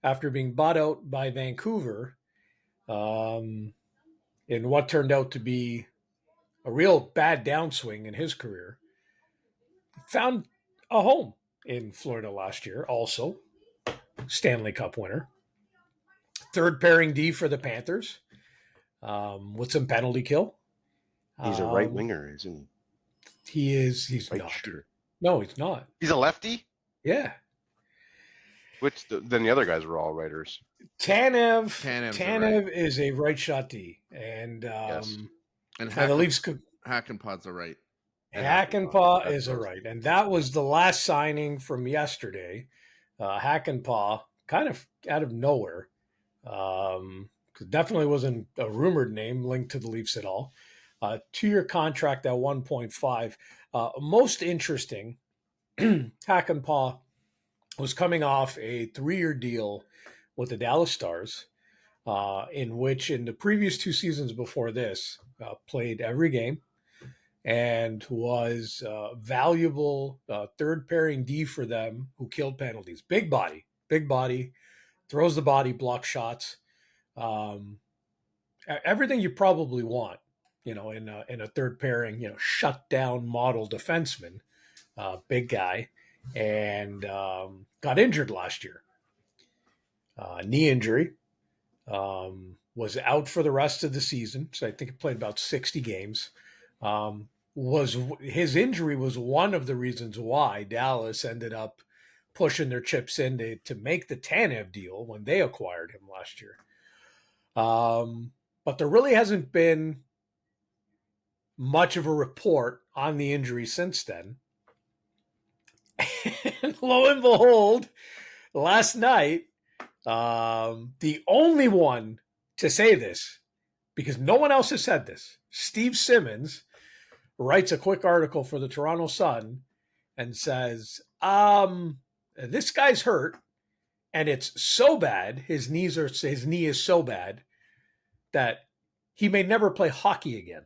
after being bought out by Vancouver in what turned out to be a real bad downswing in his career. Found a home in Florida last year, also Stanley Cup winner. Third pairing D for the Panthers with some penalty kill. He's a right winger, isn't he? He's right not. shooter. No, he's not. He's a lefty. Yeah. Then the other guys were all righters. Tanev is a right shot D, and Yes. And the Leafs could. Hackenpod's a right. Hackenpah is a right, and that was the last signing from yesterday. Hackenpah, kind of out of nowhere, definitely wasn't a rumored name linked to the Leafs at all. 2-year contract at 1.5. Most interesting, Hackenpah was coming off a 3-year deal with the Dallas Stars, in which in the previous 2 seasons before this, played every game and was valuable third pairing D for them who killed penalties. Big body, throws the body, blocks shots. Everything you probably want, in a third pairing, shut down model defenseman, big guy, and got injured last year. Knee injury, was out for the rest of the season. So I think he played about 60 games. His injury was one of the reasons why Dallas ended up pushing their chips in to make the Tanev deal when they acquired him last year. But there really hasn't been much of a report on the injury since then. And lo and behold, last night, the only one to say this, because no one else has said this, Steve Simmons writes a quick article for the Toronto Sun and says, this guy's hurt, and it's so bad, his knee is so bad that he may never play hockey again.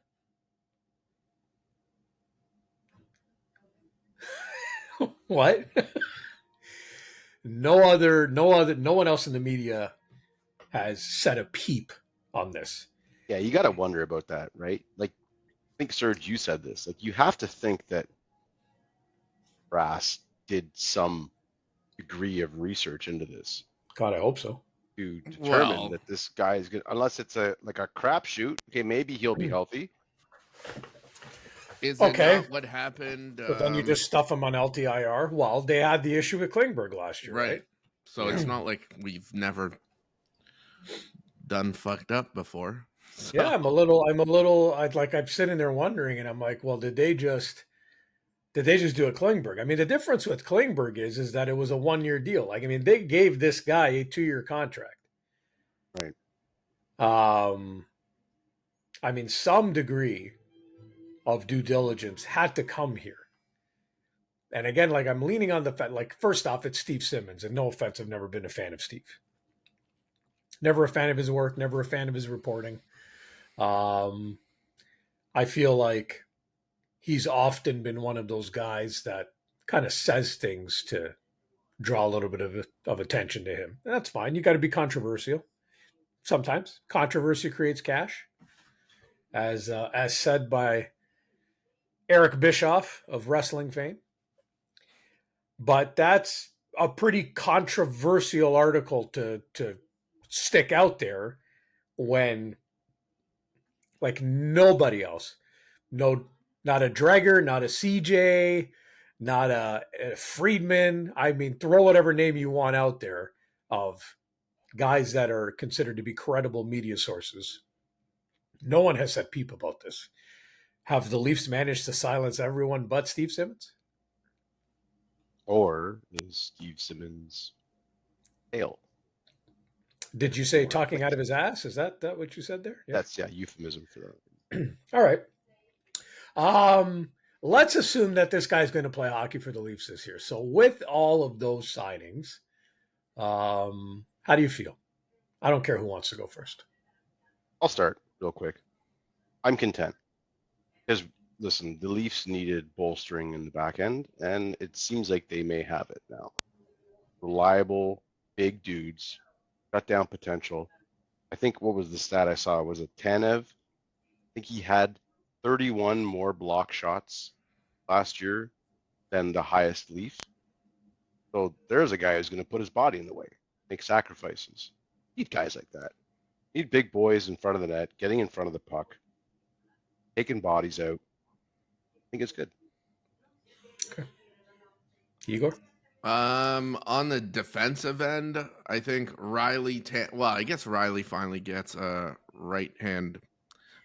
What? No one else in the media has said a peep on this. Yeah, you got to wonder about that, right? Like, I think, Serge, you said this. Like, you have to think that Brass did some degree of research into this God, I hope so. to determine Well- that this guy is good. Unless it's a crapshoot. Okay, maybe he'll be healthy. Is Okay. it not what happened? But then you just stuff him on LTIR. Well, they had the issue with Klingberg last year, right? So it's not like we've never done fucked up before. So- Yeah, I'm sitting there wondering, and I'm like, well, did they just do a Klingberg? I mean, the difference with Klingberg is that it was a 1-year deal. Like, I mean, they gave this guy a 2-year contract. Right. I mean, some degree of due diligence had to come here. And again, like I'm leaning on the fact, like first off, it's Steve Simmons, and no offense, I've never been a fan of Steve. Never a fan of his work, never a fan of his reporting. I feel like he's often been one of those guys that kind of says things to draw a little bit of attention to him. And that's fine. You got to be controversial. Sometimes controversy creates cash, as said by Eric Bischoff of wrestling fame. But that's a pretty controversial article to stick out there when, like, nobody else, not a Dreger, not a CJ, not a Friedman. I mean, throw whatever name you want out there of guys that are considered to be credible media sources. No one has said peep about this. Have the Leafs managed to silence everyone but Steve Simmons? Or is Steve Simmons pale? Did you say talking out of his ass? Is that what you said there? Yeah. That's euphemism for that. All right. Let's assume that this guy's going to play hockey for the Leafs this year. So with all of those signings, how do you feel? I don't care who wants to go first. I'll start real quick. I'm content because listen, the Leafs needed bolstering in the back end, and it seems like they may have it now. Reliable, big dudes, cut down potential. I think what was the stat I saw? Was it Tanev? I think he had 31 more block shots last year than the highest Leaf. So there's a guy who's going to put his body in the way, make sacrifices. Need guys like that. Need big boys in front of the net, getting in front of the puck, taking bodies out. I think it's good. Okay. Igor? On the defensive end, I think Riley. I guess Riley finally gets a right-hand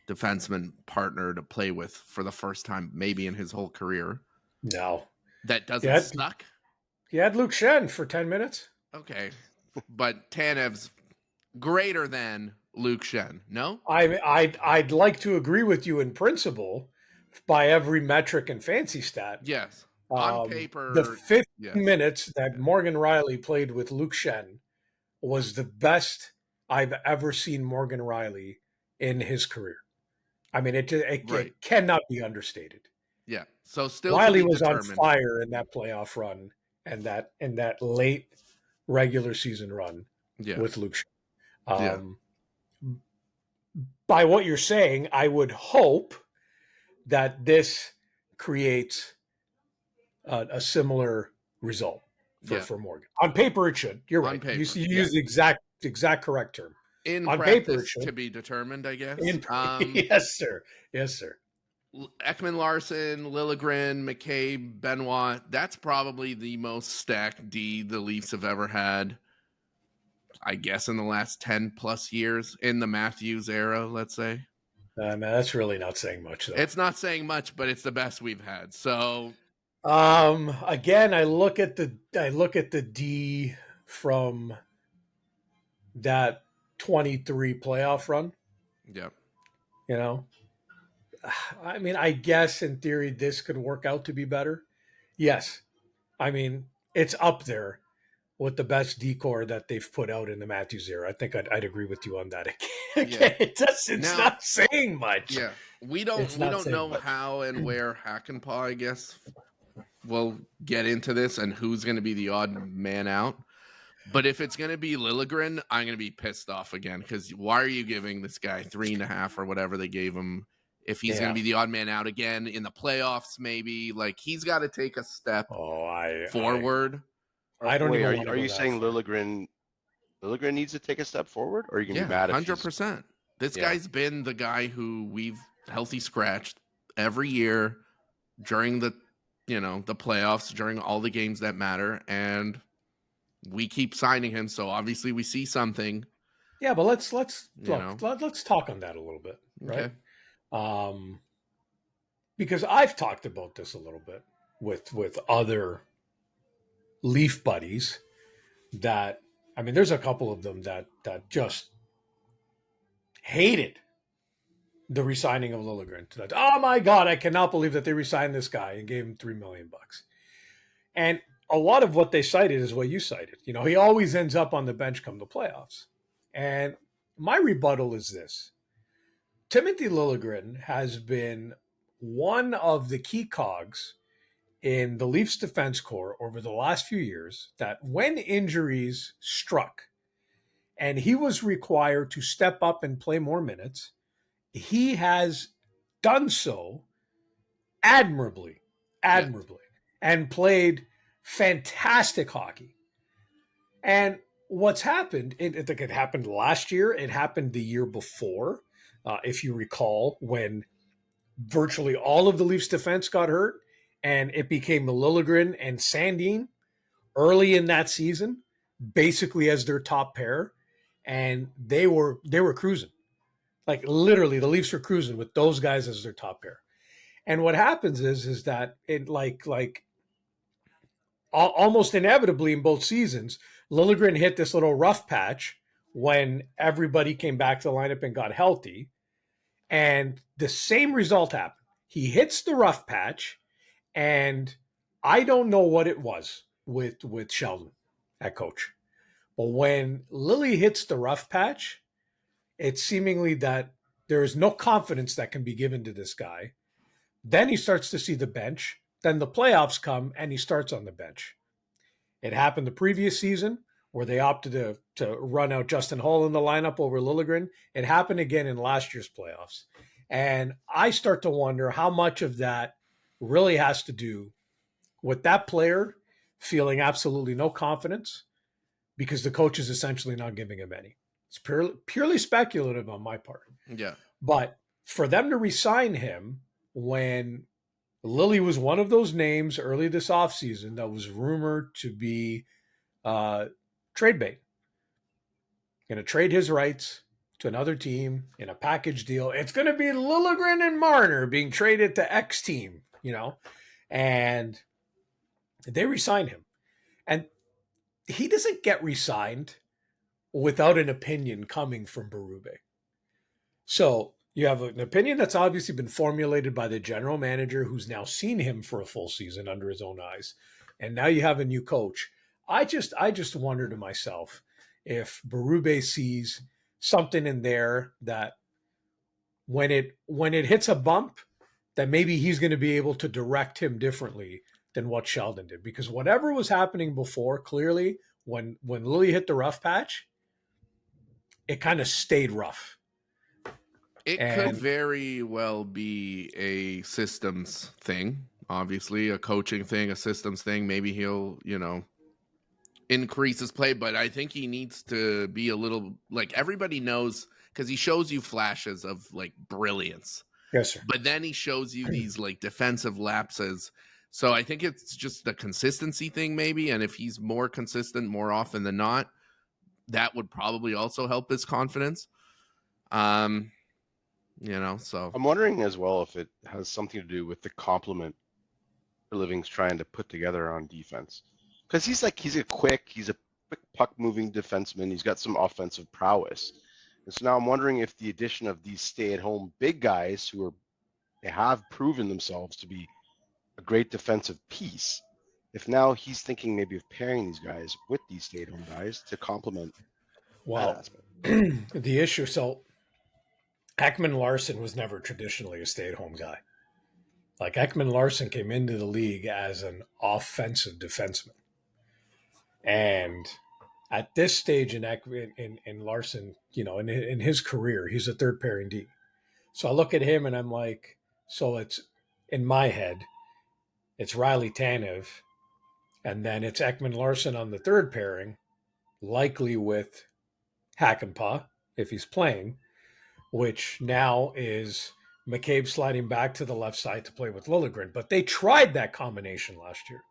defenseman partner to play with for the first time, maybe in his whole career. No, that doesn't suck. He had Luke Shen for 10 minutes. Okay, but Tanev's greater than Luke Shen. No, I'd like to agree with you in principle by every metric and fancy stat. Yes. On paper, the 15 minutes that Morgan Rielly played with Luke Shen was the best I've ever seen Morgan Rielly in his career. I mean, it cannot be understated. Yeah. So still, Rielly was on fire in that playoff run and that late regular season run with Luke Shen. By what you're saying, I would hope that this creates a similar result for Morgan. On paper, it should. You're right. You use the exact correct term. In on practice, paper, it should. To be determined, I guess. Yes, sir. Yes, sir. Ekman Larson, Liljegren, McCabe, Benoit. That's probably the most stacked D the Leafs have ever had, I guess, in the last 10 plus years in the Matthews era, let's say. Man, that's really not saying much, though. It's not saying much, but it's the best we've had. So, again, I look at the D from that 23 playoff run. Yep. You know, I mean, I guess in theory this could work out to be better. Yes, I mean it's up there with the best decor that they've put out in the Matthews era. I think I'd agree with you on that. It's not saying much. Yeah, we don't know much. How and where Hakanpää, I guess, will get into this and who's going to be the odd man out. But if it's going to be Liljegren, I'm going to be pissed off again because why are you giving this guy 3.5 or whatever they gave him if he's going to be the odd man out again in the playoffs? Maybe like he's got to take a step forward. I don't even. Are you saying Liljegren needs to take a step forward, or are you going to be mad? 100%. This guy's been the guy who we've healthy scratched every year during the playoffs, during all the games that matter, and we keep signing him. So obviously we see something. Yeah, but let's talk on that a little bit, right? Okay. Because I've talked about this a little bit with other Leaf buddies that, I mean, there's a couple of them that just hated the re-signing of Liljegren. Oh my God, I cannot believe that they re-signed this guy and gave him $3 million. And a lot of what they cited is what you cited. You know, he always ends up on the bench come the playoffs. And my rebuttal is this. Timothy Liljegren has been one of the key cogs in the Leafs defense core over the last few years that when injuries struck and he was required to step up and play more minutes, he has done so admirably, and played fantastic hockey. And what's happened, it happened last year, it happened the year before, if you recall, when virtually all of the Leafs defense got hurt, and it became Liljegren and Sandin early in that season, basically as their top pair, and they were cruising. Like literally, the Leafs were cruising with those guys as their top pair. And what happens is that it almost inevitably in both seasons, Liljegren hit this little rough patch when everybody came back to the lineup and got healthy. And the same result happened. He hits the rough patch, and I don't know what it was with Sheldon at coach. But when Lily hits the rough patch, it's seemingly that there is no confidence that can be given to this guy. Then he starts to see the bench. Then the playoffs come, and he starts on the bench. It happened the previous season where they opted to run out Justin Holl in the lineup over Liljegren. It happened again in last year's playoffs. And I start to wonder how much of that really has to do with that player feeling absolutely no confidence because the coach is essentially not giving him any. It's purely speculative on my part. Yeah. But for them to re-sign him when Lily was one of those names early this offseason that was rumored to be trade bait. Going to trade his rights to another team in a package deal. It's going to be Liljegren and Marner being traded to X team, you know, and they re-sign him. And he doesn't get re-signed without an opinion coming from Berube. So you have an opinion that's obviously been formulated by the general manager who's now seen him for a full season under his own eyes. And now you have a new coach. I just wonder to myself if Berube sees something in there that when it hits a bump, that maybe he's going to be able to direct him differently than what Sheldon did. Because whatever was happening before, clearly, when Lily hit the rough patch, it kind of stayed rough. It could very well be a systems thing, obviously, a coaching thing, a systems thing. Maybe he'll, increase his play, but I think he needs to be a little, like, everybody knows, because he shows you flashes of, like, brilliance. Yes, sir. But then he shows you these, like, defensive lapses. So I think it's just the consistency thing, maybe, and if he's more consistent more often than not, that would probably also help his confidence. So I'm wondering as well if it has something to do with the complement Living's trying to put together on defense. Because he's a quick puck moving defenseman. He's got some offensive prowess. And so now I'm wondering if the addition of these stay-at-home big guys they have proven themselves to be a great defensive piece, if now he's thinking maybe of pairing these guys with these stay-at-home guys to complement that aspect. The issue, so Ekman Larsson was never traditionally a stay-at-home guy. Like Ekman Larsson came into the league as an offensive defenseman. And at this stage in Larsson, in his career, he's a third pairing D. So I look at him and I'm like, so it's in my head, it's Riley Tanev, and then it's Ekman Larsson on the third pairing, likely with Hakanpää if he's playing, which now is McCabe sliding back to the left side to play with Liljegren. But they tried that combination last year.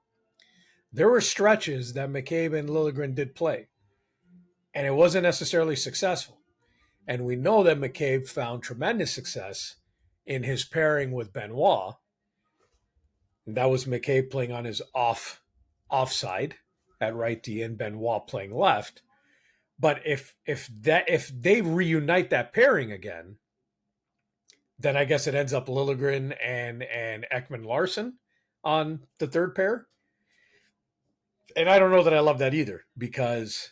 There were stretches that McCabe and Liljegren did play, and it wasn't necessarily successful. And we know that McCabe found tremendous success in his pairing with Benoit. And that was McCabe playing on his offside at right D and Benoit playing left. But if they reunite that pairing again, then I guess it ends up Liljegren and Ekman Larson on the third pair. And I don't know that I love that either, because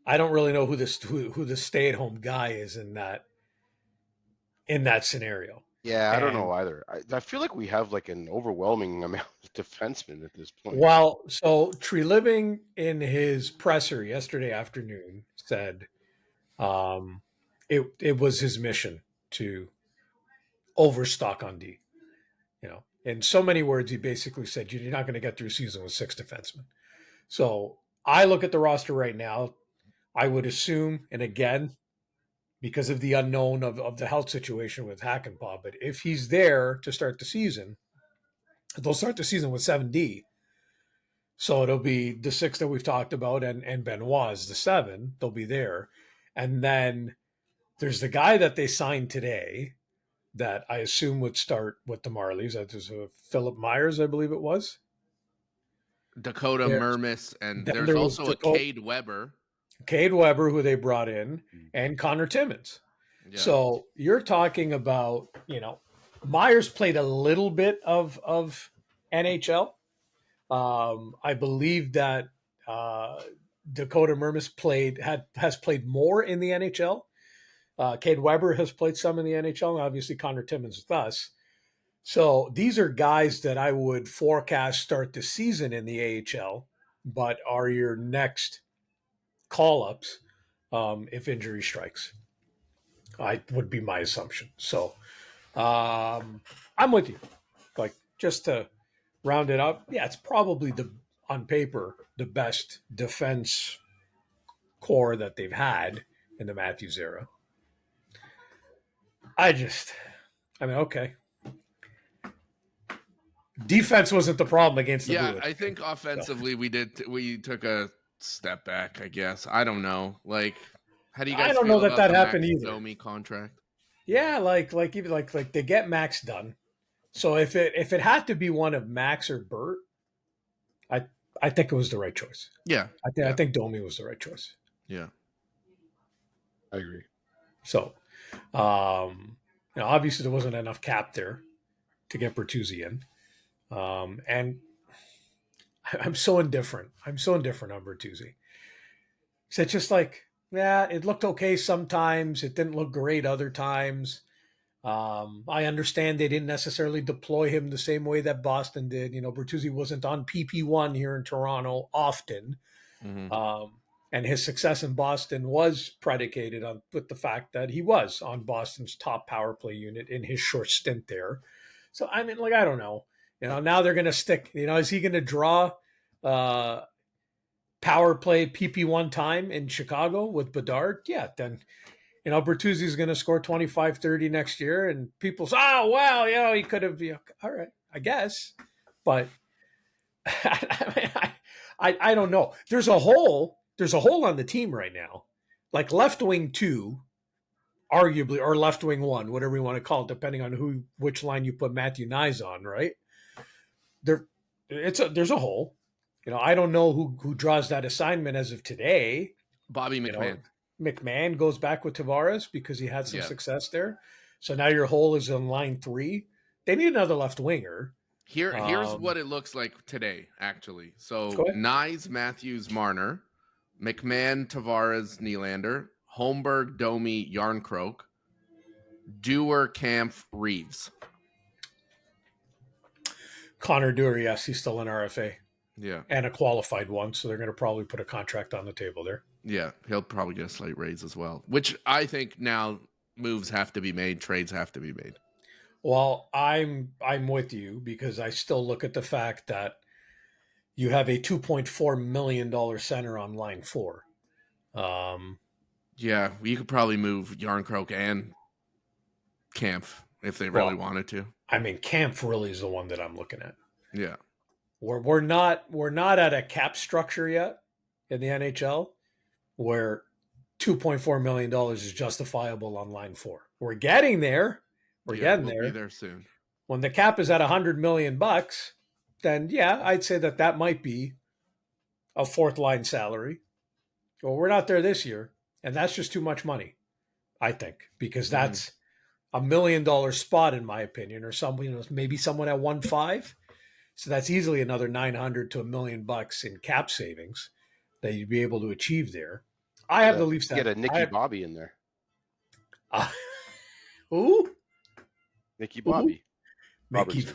I don't really know who the stay-at-home guy is in that scenario. Yeah, I don't know And either. I feel like we have like an overwhelming amount of defensemen at this point. well, so Treliving in his presser yesterday afternoon said it was his mission to overstock on D. In so many words, he basically said you're not going to get through a season with 6 defensemen. So I look at the roster right now. I would assume, and again, because of the unknown of the health situation with Hakanpää, but if he's there to start the season, they'll start the season with 7D. So it'll be the 6 that we've talked about, and Benoit is the 7. They'll be there. And then there's the guy that they signed today that I assume would start with the Marlies. That was Philip Myers, I believe it was. Dakota Mermis, and Then there's there was also a Cade Weber. Cade Weber, who they brought in, and Connor Timmins. Yeah. So you're talking about, Myers played a little bit of NHL. I believe that Dakota Mermis has played more in the NHL. Cade Weber has played some in the NHL, and obviously Connor Timmins with us. So these are guys that I would forecast start the season in the AHL, but are your next call-ups if injury strikes. I would be my assumption. So I'm with you. Like, just to round it up, yeah, it's probably on paper the best defense core that they've had in the Matthews era. Okay. Defense wasn't the problem against the Bruins. I think offensively we took a step back, I guess. I don't know. Like, how do you guys I don't feel know about that the happened Max either. Domi contract? Yeah, like they get Max done. So if it had to be one of Max or Bert, I think it was the right choice. Yeah. I think Domi was the right choice. Yeah. I agree. So obviously there wasn't enough cap there to get Bertuzzi in. And I'm so indifferent. I'm so indifferent on Bertuzzi. So it's just like, yeah, it looked okay sometimes. It didn't look great other times. I understand they didn't necessarily deploy him the same way that Boston did. Bertuzzi wasn't on PP1 here in Toronto often. Mm-hmm. And his success in Boston was predicated with the fact that he was on Boston's top power play unit in his short stint there. So, I mean, I don't know. Now they're going to stick. Is he going to draw power play PP1 time in Chicago with Bedard? Yeah, then, Bertuzzi is going to score 25, 30 next year. And people say, oh, well, he could have, all right, I guess. But I don't know. There's a hole on the team right now. Like left wing 2, arguably, or left wing 1, whatever you want to call it, depending on which line you put Matthew Nyes on, right? There's a hole. I don't know who draws that assignment as of today. Bobby McMahon. McMahon goes back with Tavares because he had some success there. So now your hole is on line 3. They need another left winger. Here's what it looks like today, actually. So Nyes, Matthews, Marner, McMahon, Tavares, Nylander, Holmberg, Domi, Yarncroke, Dewar, Kampf, Reeves. Connor Dewar, yes, he's still an RFA. Yeah. And a qualified one, so they're going to probably put a contract on the table there. Yeah, he'll probably get a slight raise as well, which I think now moves have to be made, trades have to be made. Well, I'm with you because I still look at the fact that you have a $2.4 million center on line 4. Yeah, you could probably move Yarncroke and Kampf if they really wanted to. I mean, Kampf really is the one that I'm looking at. Yeah. We're not at a cap structure yet in the NHL where $2.4 million is justifiable on line 4. We're getting there. We'll be there soon. When the cap is at $100 million, then yeah, I'd say that might be a 4th line salary. Well, we're not there this year, and that's just too much money, I think, because that's $1 million spot, in my opinion, or maybe someone at 1.5. So that's easily another 900 to $1 million in cap savings that you'd be able to achieve there. I have the Leafs. Get a Nicky Bobby in there. Who? Nicky Bobby. Mickey.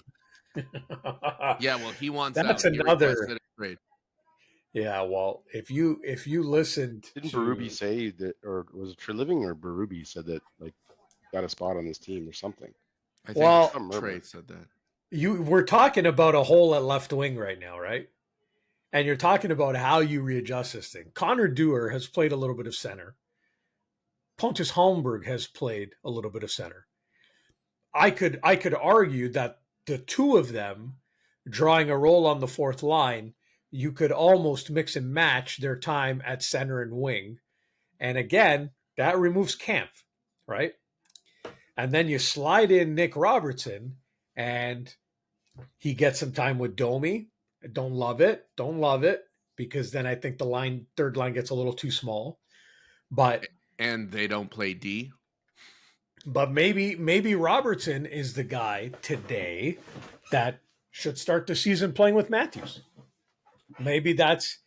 Yeah, well, he wants that's out. Another. Yeah, well, if you listened, didn't Berube say that, or was it Treliving or Berube said that, like, got a spot on his team or something? I think Trey said that. We're talking about a hole at left wing right now, right? And you're talking about how you readjust this thing. Connor Dewar has played a little bit of center. Pontus Holmberg has played a little bit of center. I could argue that the two of them drawing a role on the fourth line, you could almost mix and match their time at center and wing. And again, that removes Kampf, right? And then you slide in Nick Robertson, and he gets some time with Domi. Don't love it, because then I think the third line gets a little too small. And they don't play D. But maybe Robertson is the guy today that should start the season playing with Matthews. Maybe that's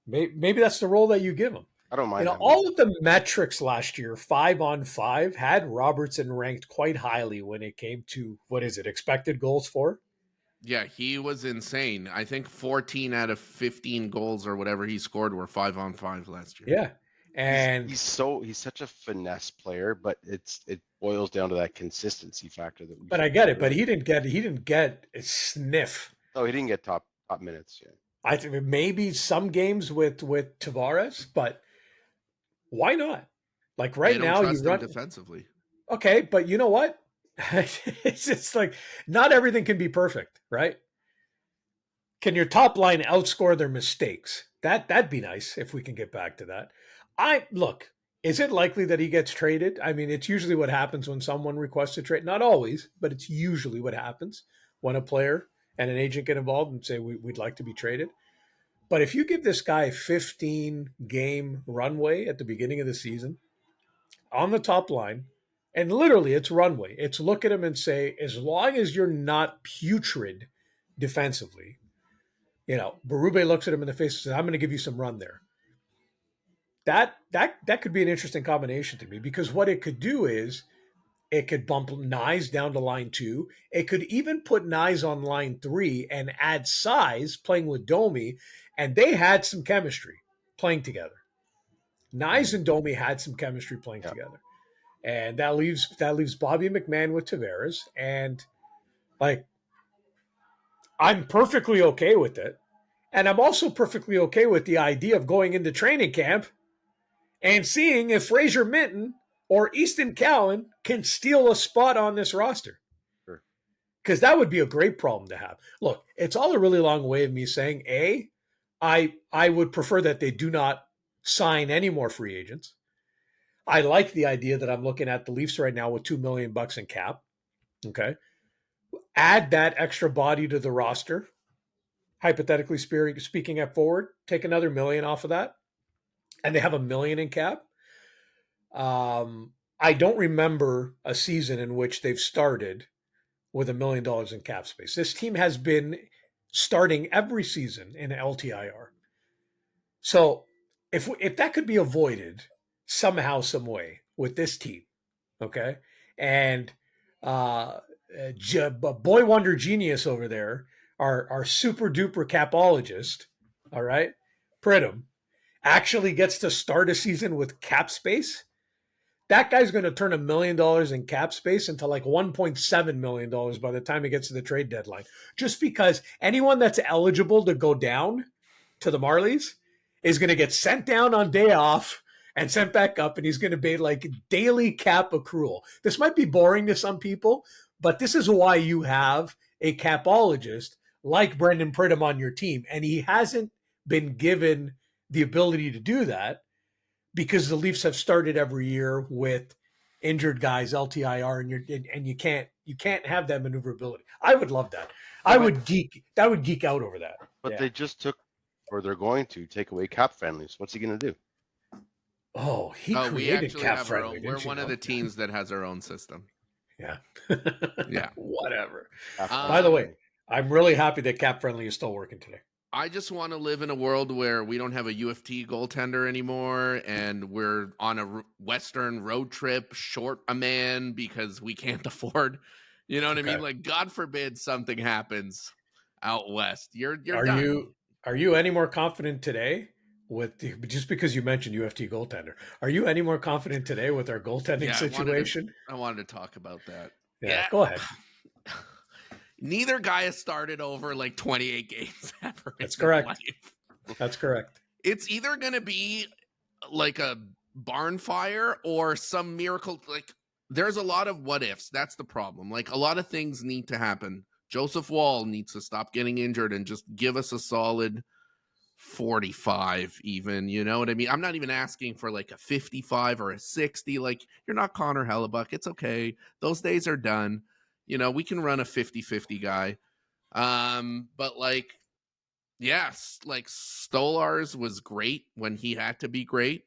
the role that you give him. I don't mind. All of the metrics last year, 5-on-5, had Robertson ranked quite highly when it came to, expected goals for? Yeah, he was insane. I think 14 out of 15 goals or whatever he scored were 5-on-5 last year. Yeah. And he's such a finesse player, but it boils down to that consistency factor that. But I get it. But he didn't get a sniff. Oh, he didn't get top minutes yet. I think maybe some games with Tavares, but why not? Like right now, you run defensively. Okay, but you know what? It's just like not everything can be perfect, right? Can your top line outscore their mistakes? That'd be nice if we can get back to that. Is it likely that he gets traded? I mean, it's usually what happens when someone requests a trade. Not always, but it's usually what happens when a player and an agent get involved and say, we'd like to be traded. But if you give this guy 15-game runway at the beginning of the season on the top line, and literally it's runway, it's look at him and say, as long as you're not putrid defensively, Berube looks at him in the face and says, I'm going to give you some run there. That could be an interesting combination to me, because what it could do is it could bump Nyes down to line 2. It could even put Nyes on line 3 and add size playing with Domi, and they had some chemistry playing together. Nyes and Domi had some chemistry playing together, and that leaves Bobby McMann with Tavares, and I'm perfectly okay with it, and I'm also perfectly okay with the idea of going into training camp and seeing if Fraser Minton or Easton Cowan can steal a spot on this roster. Because that would be a great problem to have. Look, it's all a really long way of me saying, I would prefer that they do not sign any more free agents. I like the idea that I'm looking at the Leafs right now with $2 million in cap. Okay. Add that extra body to the roster. Hypothetically speaking at forward, take another $1 million off of that. And they have $1 million in cap. I don't remember a season in which they've started with $1 million in cap space. This team has been starting every season in LTIR. So if that could be avoided somehow, some way with this team, okay, and boy wonder genius over there, our super duper capologist, all right, Pridham, actually gets to start a season with cap space, that guy's going to turn $1 million in cap space into like $1.7 million by the time he gets to the trade deadline. Just because anyone that's eligible to go down to the Marlies is going to get sent down on day off and sent back up, and he's going to be like daily cap accrual. This might be boring to some people, but this is why you have a capologist like Brendan Pridham on your team, and he hasn't been given the ability to do that because the Leafs have started every year with injured guys, LTIR, and you can't have that maneuverability. I would love that. I would geek out over that. But they just took, or they're going to take away cap friendlies. What's he going to do? Oh, he created cap friendly. We're one of the teams that has our own system. Yeah. Yeah. Whatever. Half By the time. way, I'm really happy that Cap Friendly is still working today. I just want to live in a world where we don't have a UFT goaltender anymore, and we're on a Western road trip, short a man because we can't afford. You know what I mean? Okay. Like, God forbid something happens out west. You're Are done. you any more confident today just because you mentioned UFT goaltender? Are you any more confident today with our goaltending Yeah, situation? I wanted to talk about that. Yeah, go ahead. Neither guy has started over like 28 games ever. That's in their correct. life. That's correct. It's either going to be like a barn fire or some miracle. Like, there's a lot of what ifs. That's the problem. Like, a lot of things need to happen. Joseph Wall needs to stop getting injured and just give us a solid 45 even, you know what I mean? I'm not even asking for like a 55 or a 60. Like, you're not Connor Hellebuck. It's okay. Those days are done. You know, we can run a 50-50 guy. But like, yes, like Stolars was great when he had to be great.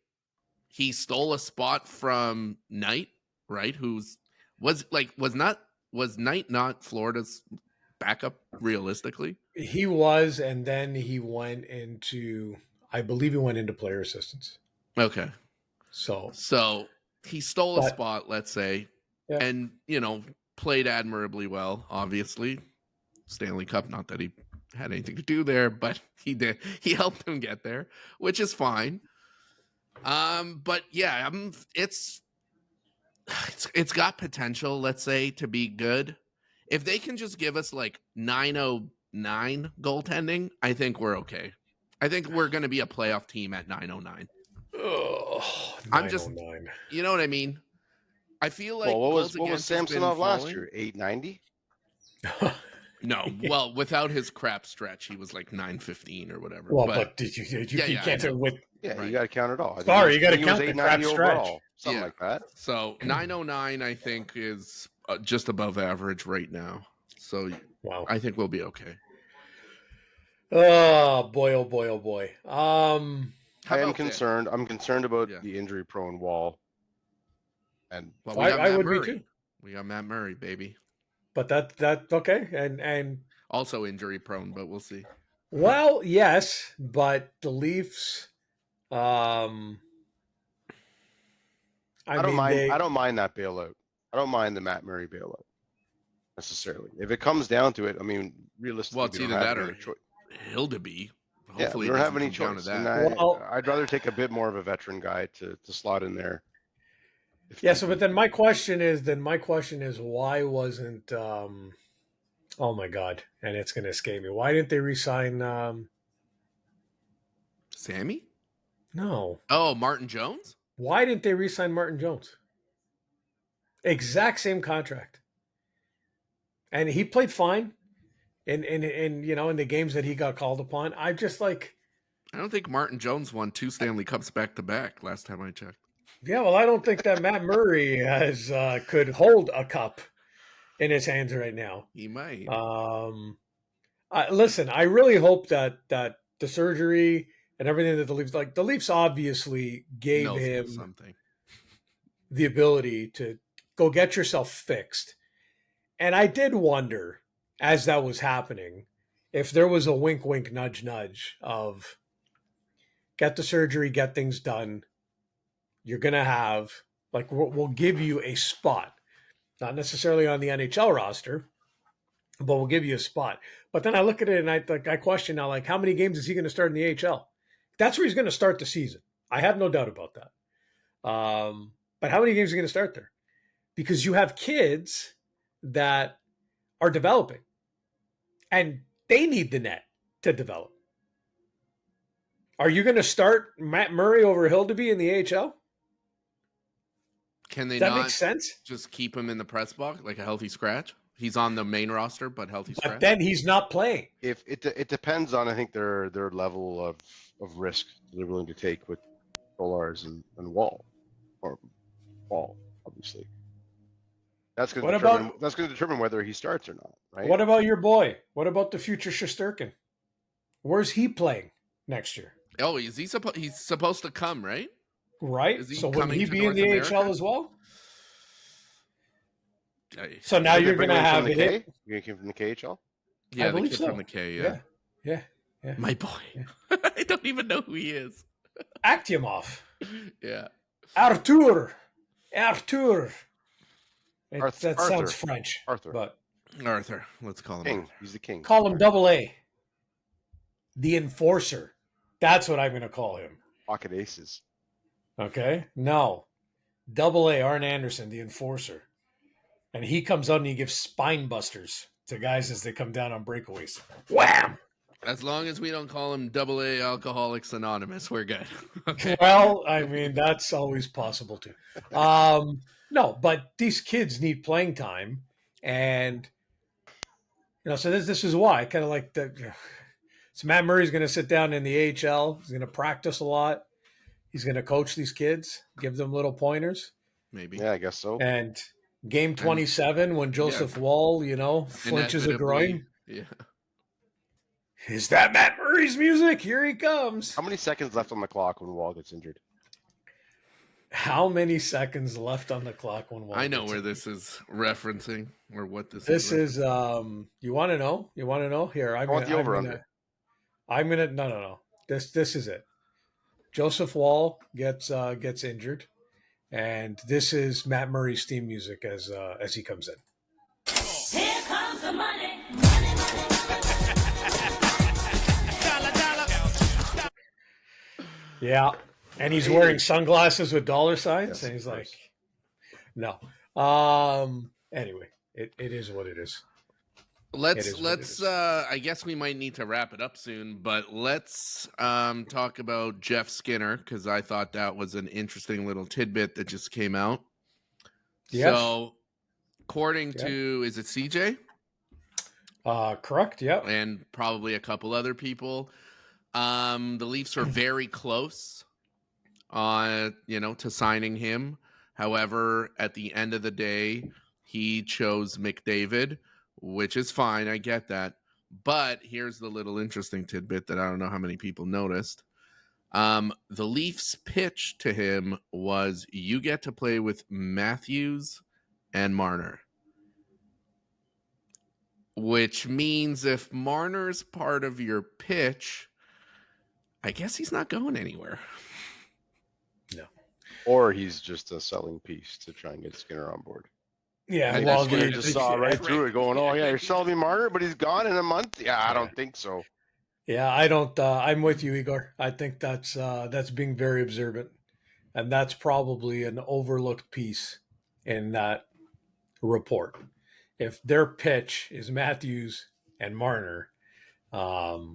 He stole a spot from Knight, right? Was Knight not Florida's backup realistically? He was, and then he went into, I believe he went into player assistance. Okay. So he stole a But- spot, let's say, Yeah. and, you know, played admirably well, obviously. Stanley Cup, not that he had anything to do there, but he did. He helped him get there, which is fine. But yeah, it's got potential, let's say, to be good. If they can just give us like 909 goaltending, I think we're okay. I think we're going to be a playoff team at 909. oh, I'm just- 909. You know what I mean? I feel like Well, what goals was against has been Samsonov last falling. year? 890. No, well, without his crap stretch, he was like 915 or whatever. Well, but did you Yeah, I can't know. with Yeah, Right. you got to count it all. I think Sorry, he you gotta he was count the 890 crap stretch. overall, something Yeah. like that. So 909, I think, is just above average right now. So wow. I think we'll be okay. Oh boy, oh boy, oh boy. How I am about this? concerned. I'm concerned about Yeah. the injury-prone Wall. And Well, we got I Matt would be Murray. too. We got Matt Murray, baby. But that okay. And Also injury prone, but we'll see. well, yes, but the Leafs I don't mean, mind. they, I don't mind that bailout. I don't mind the Matt Murray bailout necessarily. If it comes down to it, I mean, realistically, Well, it's we don't either have that any or choice. Hildeby. Yeah, Hopefully, we don't it have doesn't any come down to choice. that. And Well- I'd rather take a bit more of a veteran guy to slot in there. yeah, so but then my question is why wasn't oh my god, and it's gonna escape me. Why didn't they re-sign Sammy? no. Oh, Martin Jones? Why didn't they re-sign Martin Jones? Exact same contract. And he played fine in you know in the games that he got called upon. I just like I don't think Martin Jones won 2 Stanley Cups back to back last time I checked. yeah, well, I don't think that Matt Murray has could hold a cup in his hands right now. He might. Listen, I really hope that the surgery and everything that the Leafs obviously gave Knows him something. the ability to go get yourself fixed. And I did wonder as that was happening if there was a wink, wink, nudge, nudge of get the surgery, get things done. You're going to have, like, we'll give you a spot, not necessarily on the NHL roster, but we'll give you a spot. But then I look at it and I question now, like, how many games is he going to start in the AHL? That's where he's going to start the season. I have no doubt about that. But how many games are he going to start there? Because you have kids that are developing and they need the net to develop. Are you going to start Matt Murray over Hildeby in the AHL? Can they Does that not make sense? just keep him in the press box like a healthy scratch? He's on the main roster, but healthy But scratch. then he's not playing. If it depends on, I think their level of risk they're willing to take with Solars and Wall, or Wall, obviously. That's going to determine whether he starts or not, right? What about your boy? What about the future Shesterkin? Where's he playing next year? Oh, is he he's supposed to come, right? Right? Is he So wouldn't coming he to be in North the America? AHL as well? So now Did they you're bring going to him have from the it. K? You came from the KHL? Yeah, the believe kid so. from the K. Yeah. My boy. Yeah. I don't even know who he is. Aktiamov. Yeah. Artur. Arthur. That sounds French. Arthur. But Arthur. Let's call him King. Arthur. He's the king. call him Double A. The Enforcer. That's what I'm going to call him. Pocket aces. Okay? No. Double A, Arn Anderson, the Enforcer. And he comes out and he gives spine busters to guys as they come down on breakaways. Wham! As long as we don't call him AA Alcoholics Anonymous, we're good. Okay. Well, I mean, that's always possible too. No, but these kids need playing time. And, so this is why. Kind of like so Matt Murray's going to sit down in the AHL. He's going to practice a lot. He's going to coach these kids, give them little pointers. Maybe. Yeah, I guess so. And game 27, when Joseph Wall, flinches a groin. Yeah. Is that Matt Murray's music? Here he comes. How many seconds left on the clock when Wall gets injured? How many seconds left on the clock when Wall I know gets where injured? this is referencing or what this This is. you want to know? You want to know? Here, I want the over-under. No. This is it. Joseph Wall gets injured, and this is Matt Murray's theme music as he comes in. Here comes the money. Yeah, and he's wearing sunglasses with dollar signs, Yes, and he's of like, course. no. Anyway, it is what it is. Let's I guess we might need to wrap it up soon, but let's talk about Jeff Skinner, because I thought that was an interesting little tidbit that just came out. Yes. So according to, is it CJ? Correct. Yep. And probably a couple other people, the Leafs are very close to signing him. However, at the end of the day, he chose McDavid, which is fine. I get that. But here's the little interesting tidbit that I don't know how many people noticed. The Leafs' pitch to him was, you get to play with Matthews and Marner. Which means if Marner's part of your pitch, I guess he's not going anywhere. No. Or he's just a selling piece to try and get Skinner on board. Yeah. I Well, Skinner just saw right through it going, oh, yeah, you're selling me Marner, but he's gone in a month? Yeah, I don't think so. Yeah, I don't. I'm with you, Igor. I think that's being very observant, and that's probably an overlooked piece in that report. If their pitch is Matthews and Marner, that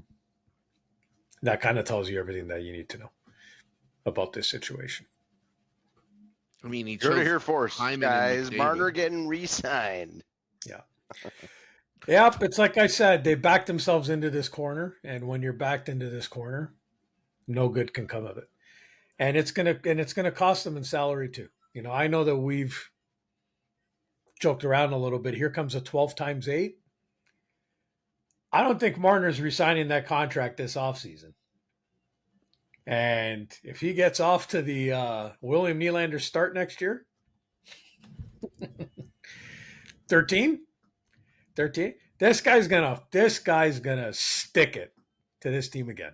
kind of tells you everything that you need to know about this situation. I mean, he You're chose here for us, Hyman and guys. McDavid. Marner getting re-signed. Yeah. Yep, it's like I said, they backed themselves into this corner, and when you're backed into this corner, no good can come of it. And it's gonna cost them in salary too. I know that we've joked around a little bit. Here comes a 12 times 8. I don't think Marner's resigning that contract this offseason. And if he gets off to the William Nylander start next year, 13, this guy's gonna stick it to this team again.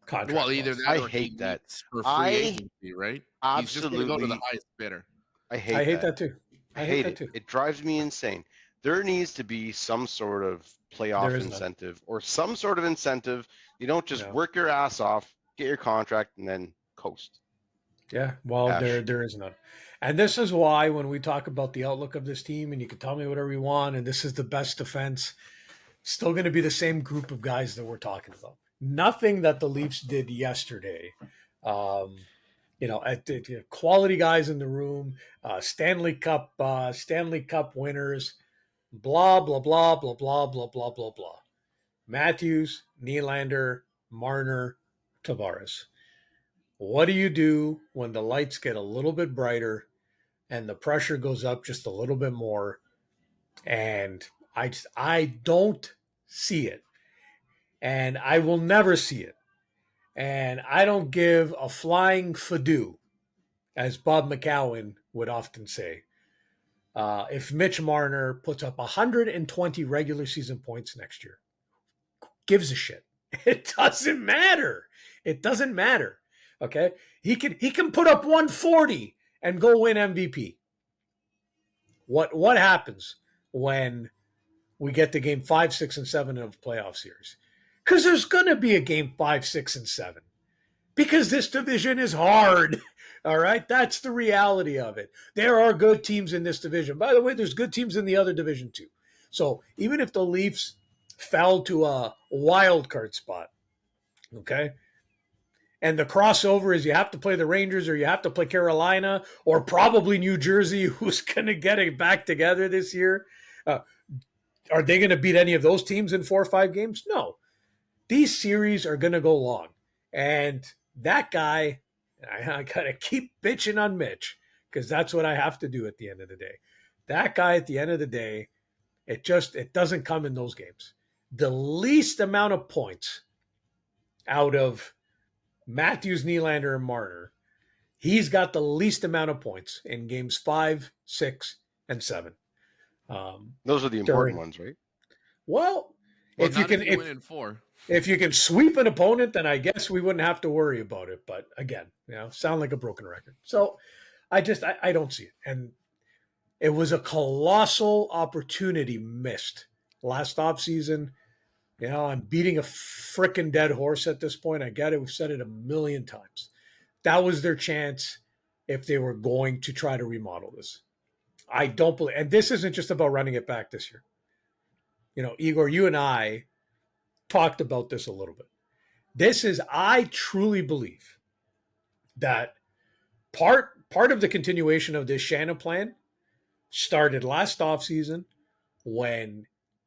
Contract. Well, either that I or hate he that. meets for free agency, right? He's just going to go to the Absolutely. highest bidder. I I hate hate that. that too. I hate that it. too. It drives me insane. There needs to be some sort of playoff There is none. incentive or some sort of incentive. You don't just No. work your ass off, get your contract, and then coast. Yeah, well, Ash. there is none. And this is why when we talk about the outlook of this team, and you can tell me whatever you want, and this is the best defense, still going to be the same group of guys that we're talking about. Nothing that the Leafs did yesterday. Quality guys in the room, Stanley Cup winners, blah, blah, blah, blah, blah, blah, blah, blah, blah. Matthews, Nylander, Marner, Tavares. What do you do when the lights get a little bit brighter and the pressure goes up just a little bit more? And I don't see it. And I will never see it. And I don't give a flying fadoo, as Bob McCowan would often say, if Mitch Marner puts up 120 regular season points next year. Gives a shit. It doesn't matter. It doesn't matter. Okay? He can put up 140 and go win MVP. What happens when we get to game 5, 6, and 7 of a playoff series? Because there's gonna be a game 5, 6, and 7. Because this division is hard. All right, that's the reality of it. There are good teams in this division. By the way, there's good teams in the other division too. So even if the Leafs fell to a wild card spot, okay, and the crossover is you have to play the Rangers or you have to play Carolina or probably New Jersey, who's going to get it back together this year. Are they going to beat any of those teams in 4 or 5 games? No. These series are going to go long. And that guy, I got to keep bitching on Mitch because that's what I have to do at the end of the day. That guy at the end of the day, it doesn't come in those games. The least amount of points out of Matthews, Nylander, and Marner, he's got the least amount of points in games 5, 6, and 7. Those are the important ones, right? Well, if you can win in 4. If you can sweep an opponent, then I guess we wouldn't have to worry about it. But again, sound like a broken record. So I don't see it. And it was a colossal opportunity missed last offseason. I'm beating a freaking dead horse at this point. I get it. We've said it a million times. That was their chance if they were going to try to remodel this. I don't believe, and this isn't just about running it back this year. Igor, you and I talked about this a little bit. I truly believe that part of the continuation of this Shannon plan started last offseason when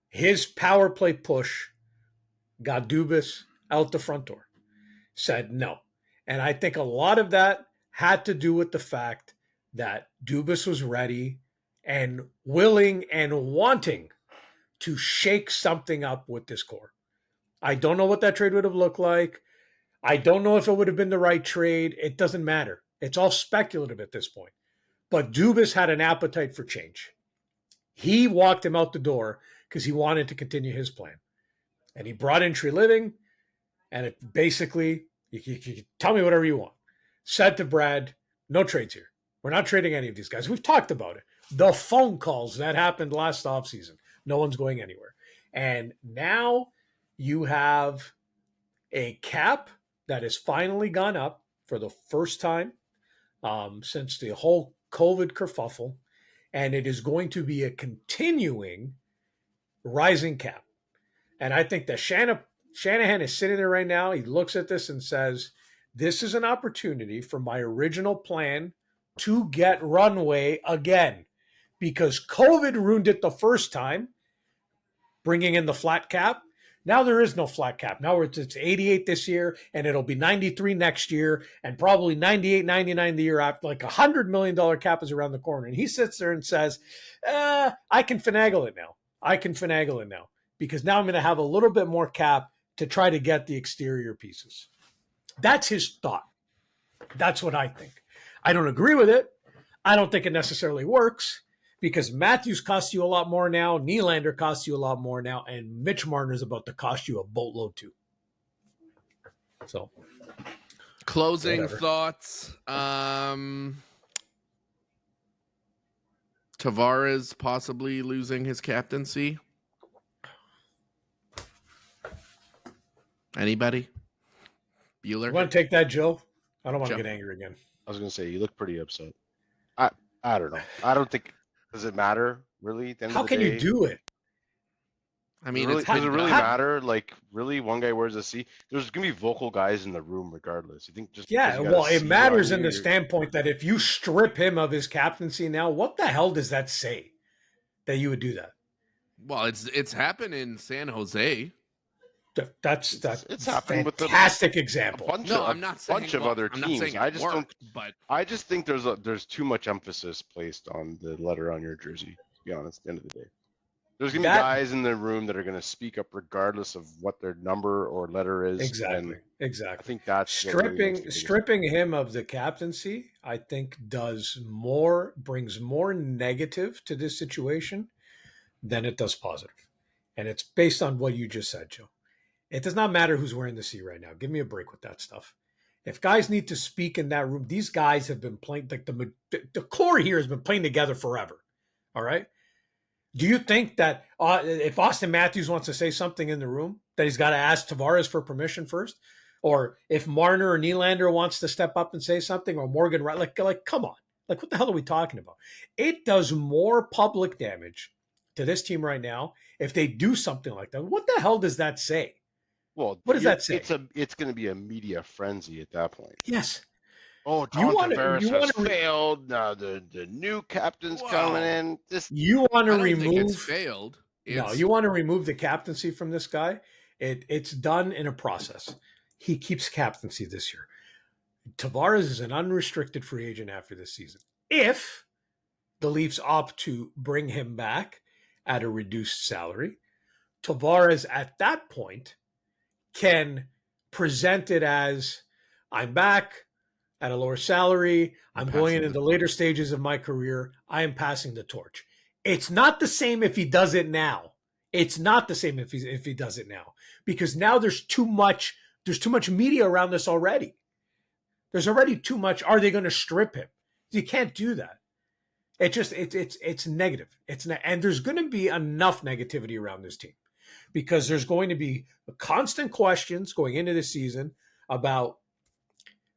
his power play push got Dubas out the front door, said no. And I think a lot of that had to do with the fact that Dubas was ready and willing and wanting to shake something up with this core. I don't know what that trade would have looked like. I don't know if it would have been the right trade. It doesn't matter. It's all speculative at this point. But Dubas had an appetite for change. He walked him out the door because he wanted to continue his plan. And he brought in Tree Living, and it basically, you tell me whatever you want. Said to Brad, no trades here. We're not trading any of these guys. We've talked about it. The phone calls that happened last offseason. No one's going anywhere. And now you have a cap that has finally gone up for the first time since the whole COVID kerfuffle. And it is going to be a continuing rising cap. And I think that Shanahan is sitting there right now. He looks at this and says, this is an opportunity for my original plan to get runway again. Because COVID ruined it the first time, bringing in the flat cap. Now there is no flat cap. Now it's 88 this year, and it'll be 93 next year, and probably 98, 99 the year after. Like $100 million cap is around the corner. And he sits there and says, I can finagle it now. Because now I'm going to have a little bit more cap to try to get the exterior pieces. That's his thought. That's what I think. I don't agree with it. I don't think it necessarily works because Matthews costs you a lot more now. Nylander costs you a lot more now. And Mitch Marner is about to cost you a boatload too. So. Closing whatever. Thoughts. Tavares possibly losing his captaincy. Anybody? Bueller? You want to take that, Joe? I don't want Joe. to get angry again. I was gonna say you look pretty upset. I don't know. I don't think does it matter really? At the end How of the can you day? do it? I mean, Really, it's does it been really done. matter? Like, really, one guy wears a C. There's gonna be vocal guys in the room regardless. You think just Yeah, because you got a well, it C matters on in you, the you're- standpoint that if you strip him of his captaincy now, what the hell does that say that you would do that? Well, it's happened in San Jose. That's It's happened with the- fantastic a example. bunch No, of I'm not saying bunch of well, other I'm not teams. saying I it just worked, don't. but I just think there's too much emphasis placed on the letter on your jersey. To be honest, at the end of the day, There's going to be guys in the room that are going to speak up regardless of what their number or letter is. Exactly. I think that's stripping him of the captaincy, I think brings more negative to this situation than it does positive. And it's based on what you just said, Joe. It does not matter who's wearing the C right now. Give me a break with that stuff. If guys need to speak in that room, these guys have been playing, like the core here has been playing together forever. All right. Do you think that if Austin Matthews wants to say something in the room, that he's got to ask Tavares for permission first? Or if Marner or Nylander wants to step up and say something, or Morgan, like come on. Like, what the hell are we talking about? It does more public damage to this team right now if they do something like that. What the hell does that say? Well, what does that say? It's going to be a media frenzy at that point. Yes. Oh, Tavares has failed. Now the new captain's coming in. You want to remove? It's failed. No, you want to remove the captaincy from this guy. It's done in a process. He keeps captaincy this year. Tavares is an unrestricted free agent after this season. If the Leafs opt to bring him back at a reduced salary, Tavares at that point can present it as, I'm back at a lower salary. I'm going into the later stages of my career. I am passing the torch. It's not the same if he does it now. It's not the same if he does it now, because now there's too much media around this already. There's already too much. Are they going to strip him? You can't do that. It's negative. And there's going to be enough negativity around this team, because there's going to be constant questions going into the season about,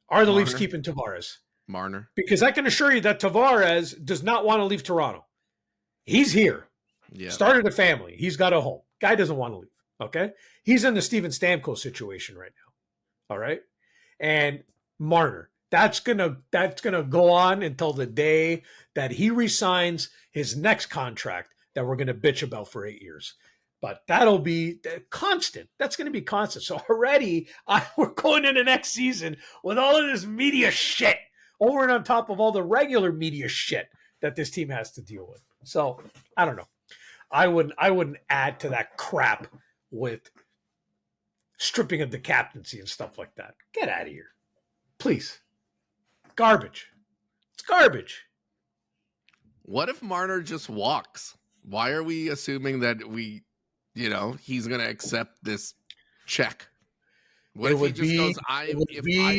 are the Leafs keeping Tavares? Marner. Because I can assure you that Tavares does not want to leave Toronto. He's here. Yeah. Started a family. He's got a home. Guy doesn't want to leave. Okay? He's in the Steven Stamkos situation right now. All right? And Marner, that's gonna go on until the day that he resigns his next contract that we're gonna bitch about for 8 years. But that'll be constant. That's going to be constant. So already we're going into next season with all of this media shit over and on top of all the regular media shit that this team has to deal with. So I don't know. I wouldn't add to that crap with stripping of the captaincy and stuff like that. Get out of here, please. Garbage. It's garbage. What if Marner just walks? Why are we assuming that he's going to accept this check? What if he just goes, I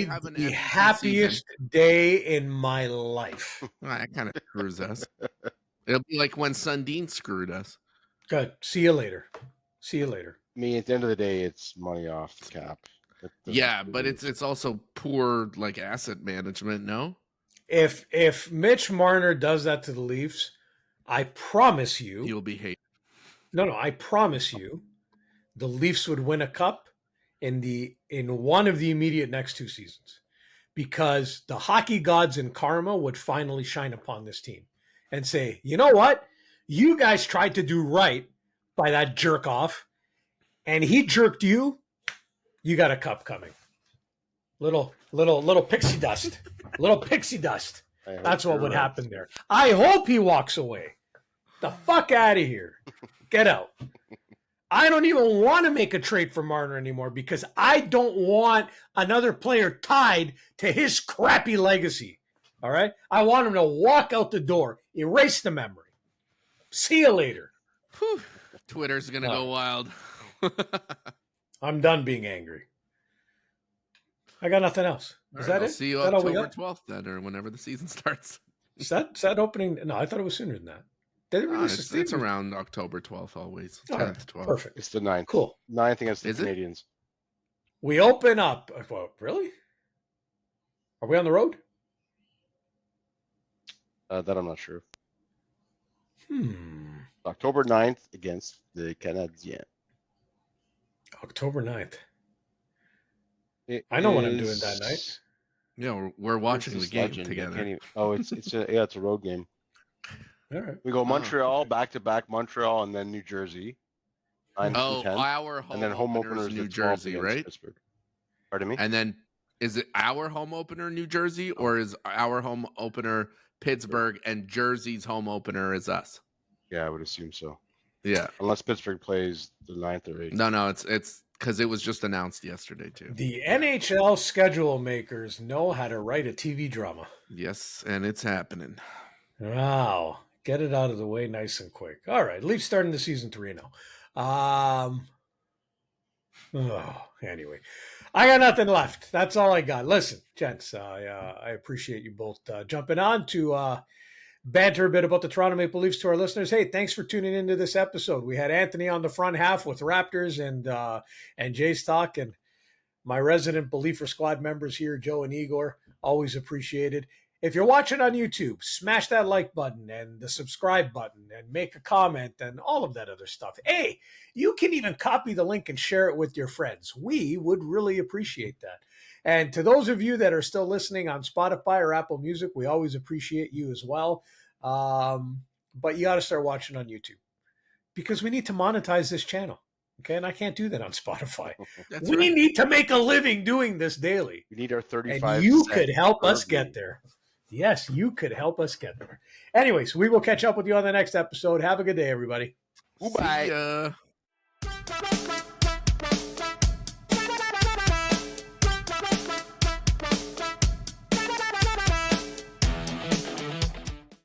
have the happiest day in my life. That kind of screws us. It'll be like when Sundin screwed us. Good. See you later. I mean, at the end of the day, it's money off the cap. Yeah, but it's also poor asset management, no? If Mitch Marner does that to the Leafs, I promise you he'll be hated. No, I promise you, the Leafs would win a cup in one of the immediate next 2 seasons, because the hockey gods and karma would finally shine upon this team and say, you know what? You guys tried to do right by that jerk off, and he jerked you. You got a cup coming. Little pixie dust. Little pixie dust. That's what would happen there. I hope he walks away. The fuck out of here. Get out. I don't even want to make a trade for Marner anymore, because I don't want another player tied to his crappy legacy. All right? I want him to walk out the door, erase the memory. See you later. Whew. Twitter's going to go wild. I'm done being angry. I got nothing else. Is that it? See you October 12th then, or whenever the season starts. Is that opening? No, I thought it was sooner than that. It's around October 12th always. 10th, 12th. Perfect. It's the 9th. Cool. 9th against the Canadians. We open up. Well, really? Are we on the road? That I'm not sure. October 9th against the Canadiens. October 9th. I know what I'm doing that night. Yeah, we're watching the game together. It's a road game. All right. We go Montreal, back-to-back Montreal, and then New Jersey. Our home and then home opener is New Jersey, right? Pittsburgh. Pardon me? And then is it our home opener New Jersey, or is our home opener Pittsburgh and Jersey's home opener is us? Yeah, I would assume so. Yeah. Unless Pittsburgh plays the 9th or 8th. No, it's because it was just announced yesterday too. The NHL schedule makers know how to write a TV drama. Yes, and it's happening. Wow. Get it out of the way nice and quick. All right. Leafs starting the season 3-0. Anyway, I got nothing left. That's all I got. Listen, gents, I appreciate you both jumping on to banter a bit about the Toronto Maple Leafs to our listeners. Hey, thanks for tuning into this episode. We had Anthony on the front half with Raptors and Jay's talk, and my resident Believer Squad members here, Joe and Igor. Always appreciated. If you're watching on YouTube, smash that like button and the subscribe button and make a comment and all of that other stuff. Hey, you can even copy the link and share it with your friends. We would really appreciate that. And to those of you that are still listening on Spotify or Apple Music, we always appreciate you as well. But you got to start watching on YouTube because we need to monetize this channel. Okay, and I can't do that on Spotify. That's We right. need to make a living doing this daily. We need our 35 And you cent could help us per get view. there. Yes, you could help us get there. Anyways, we will catch up with you on the next episode. Have a good day, everybody. See ya.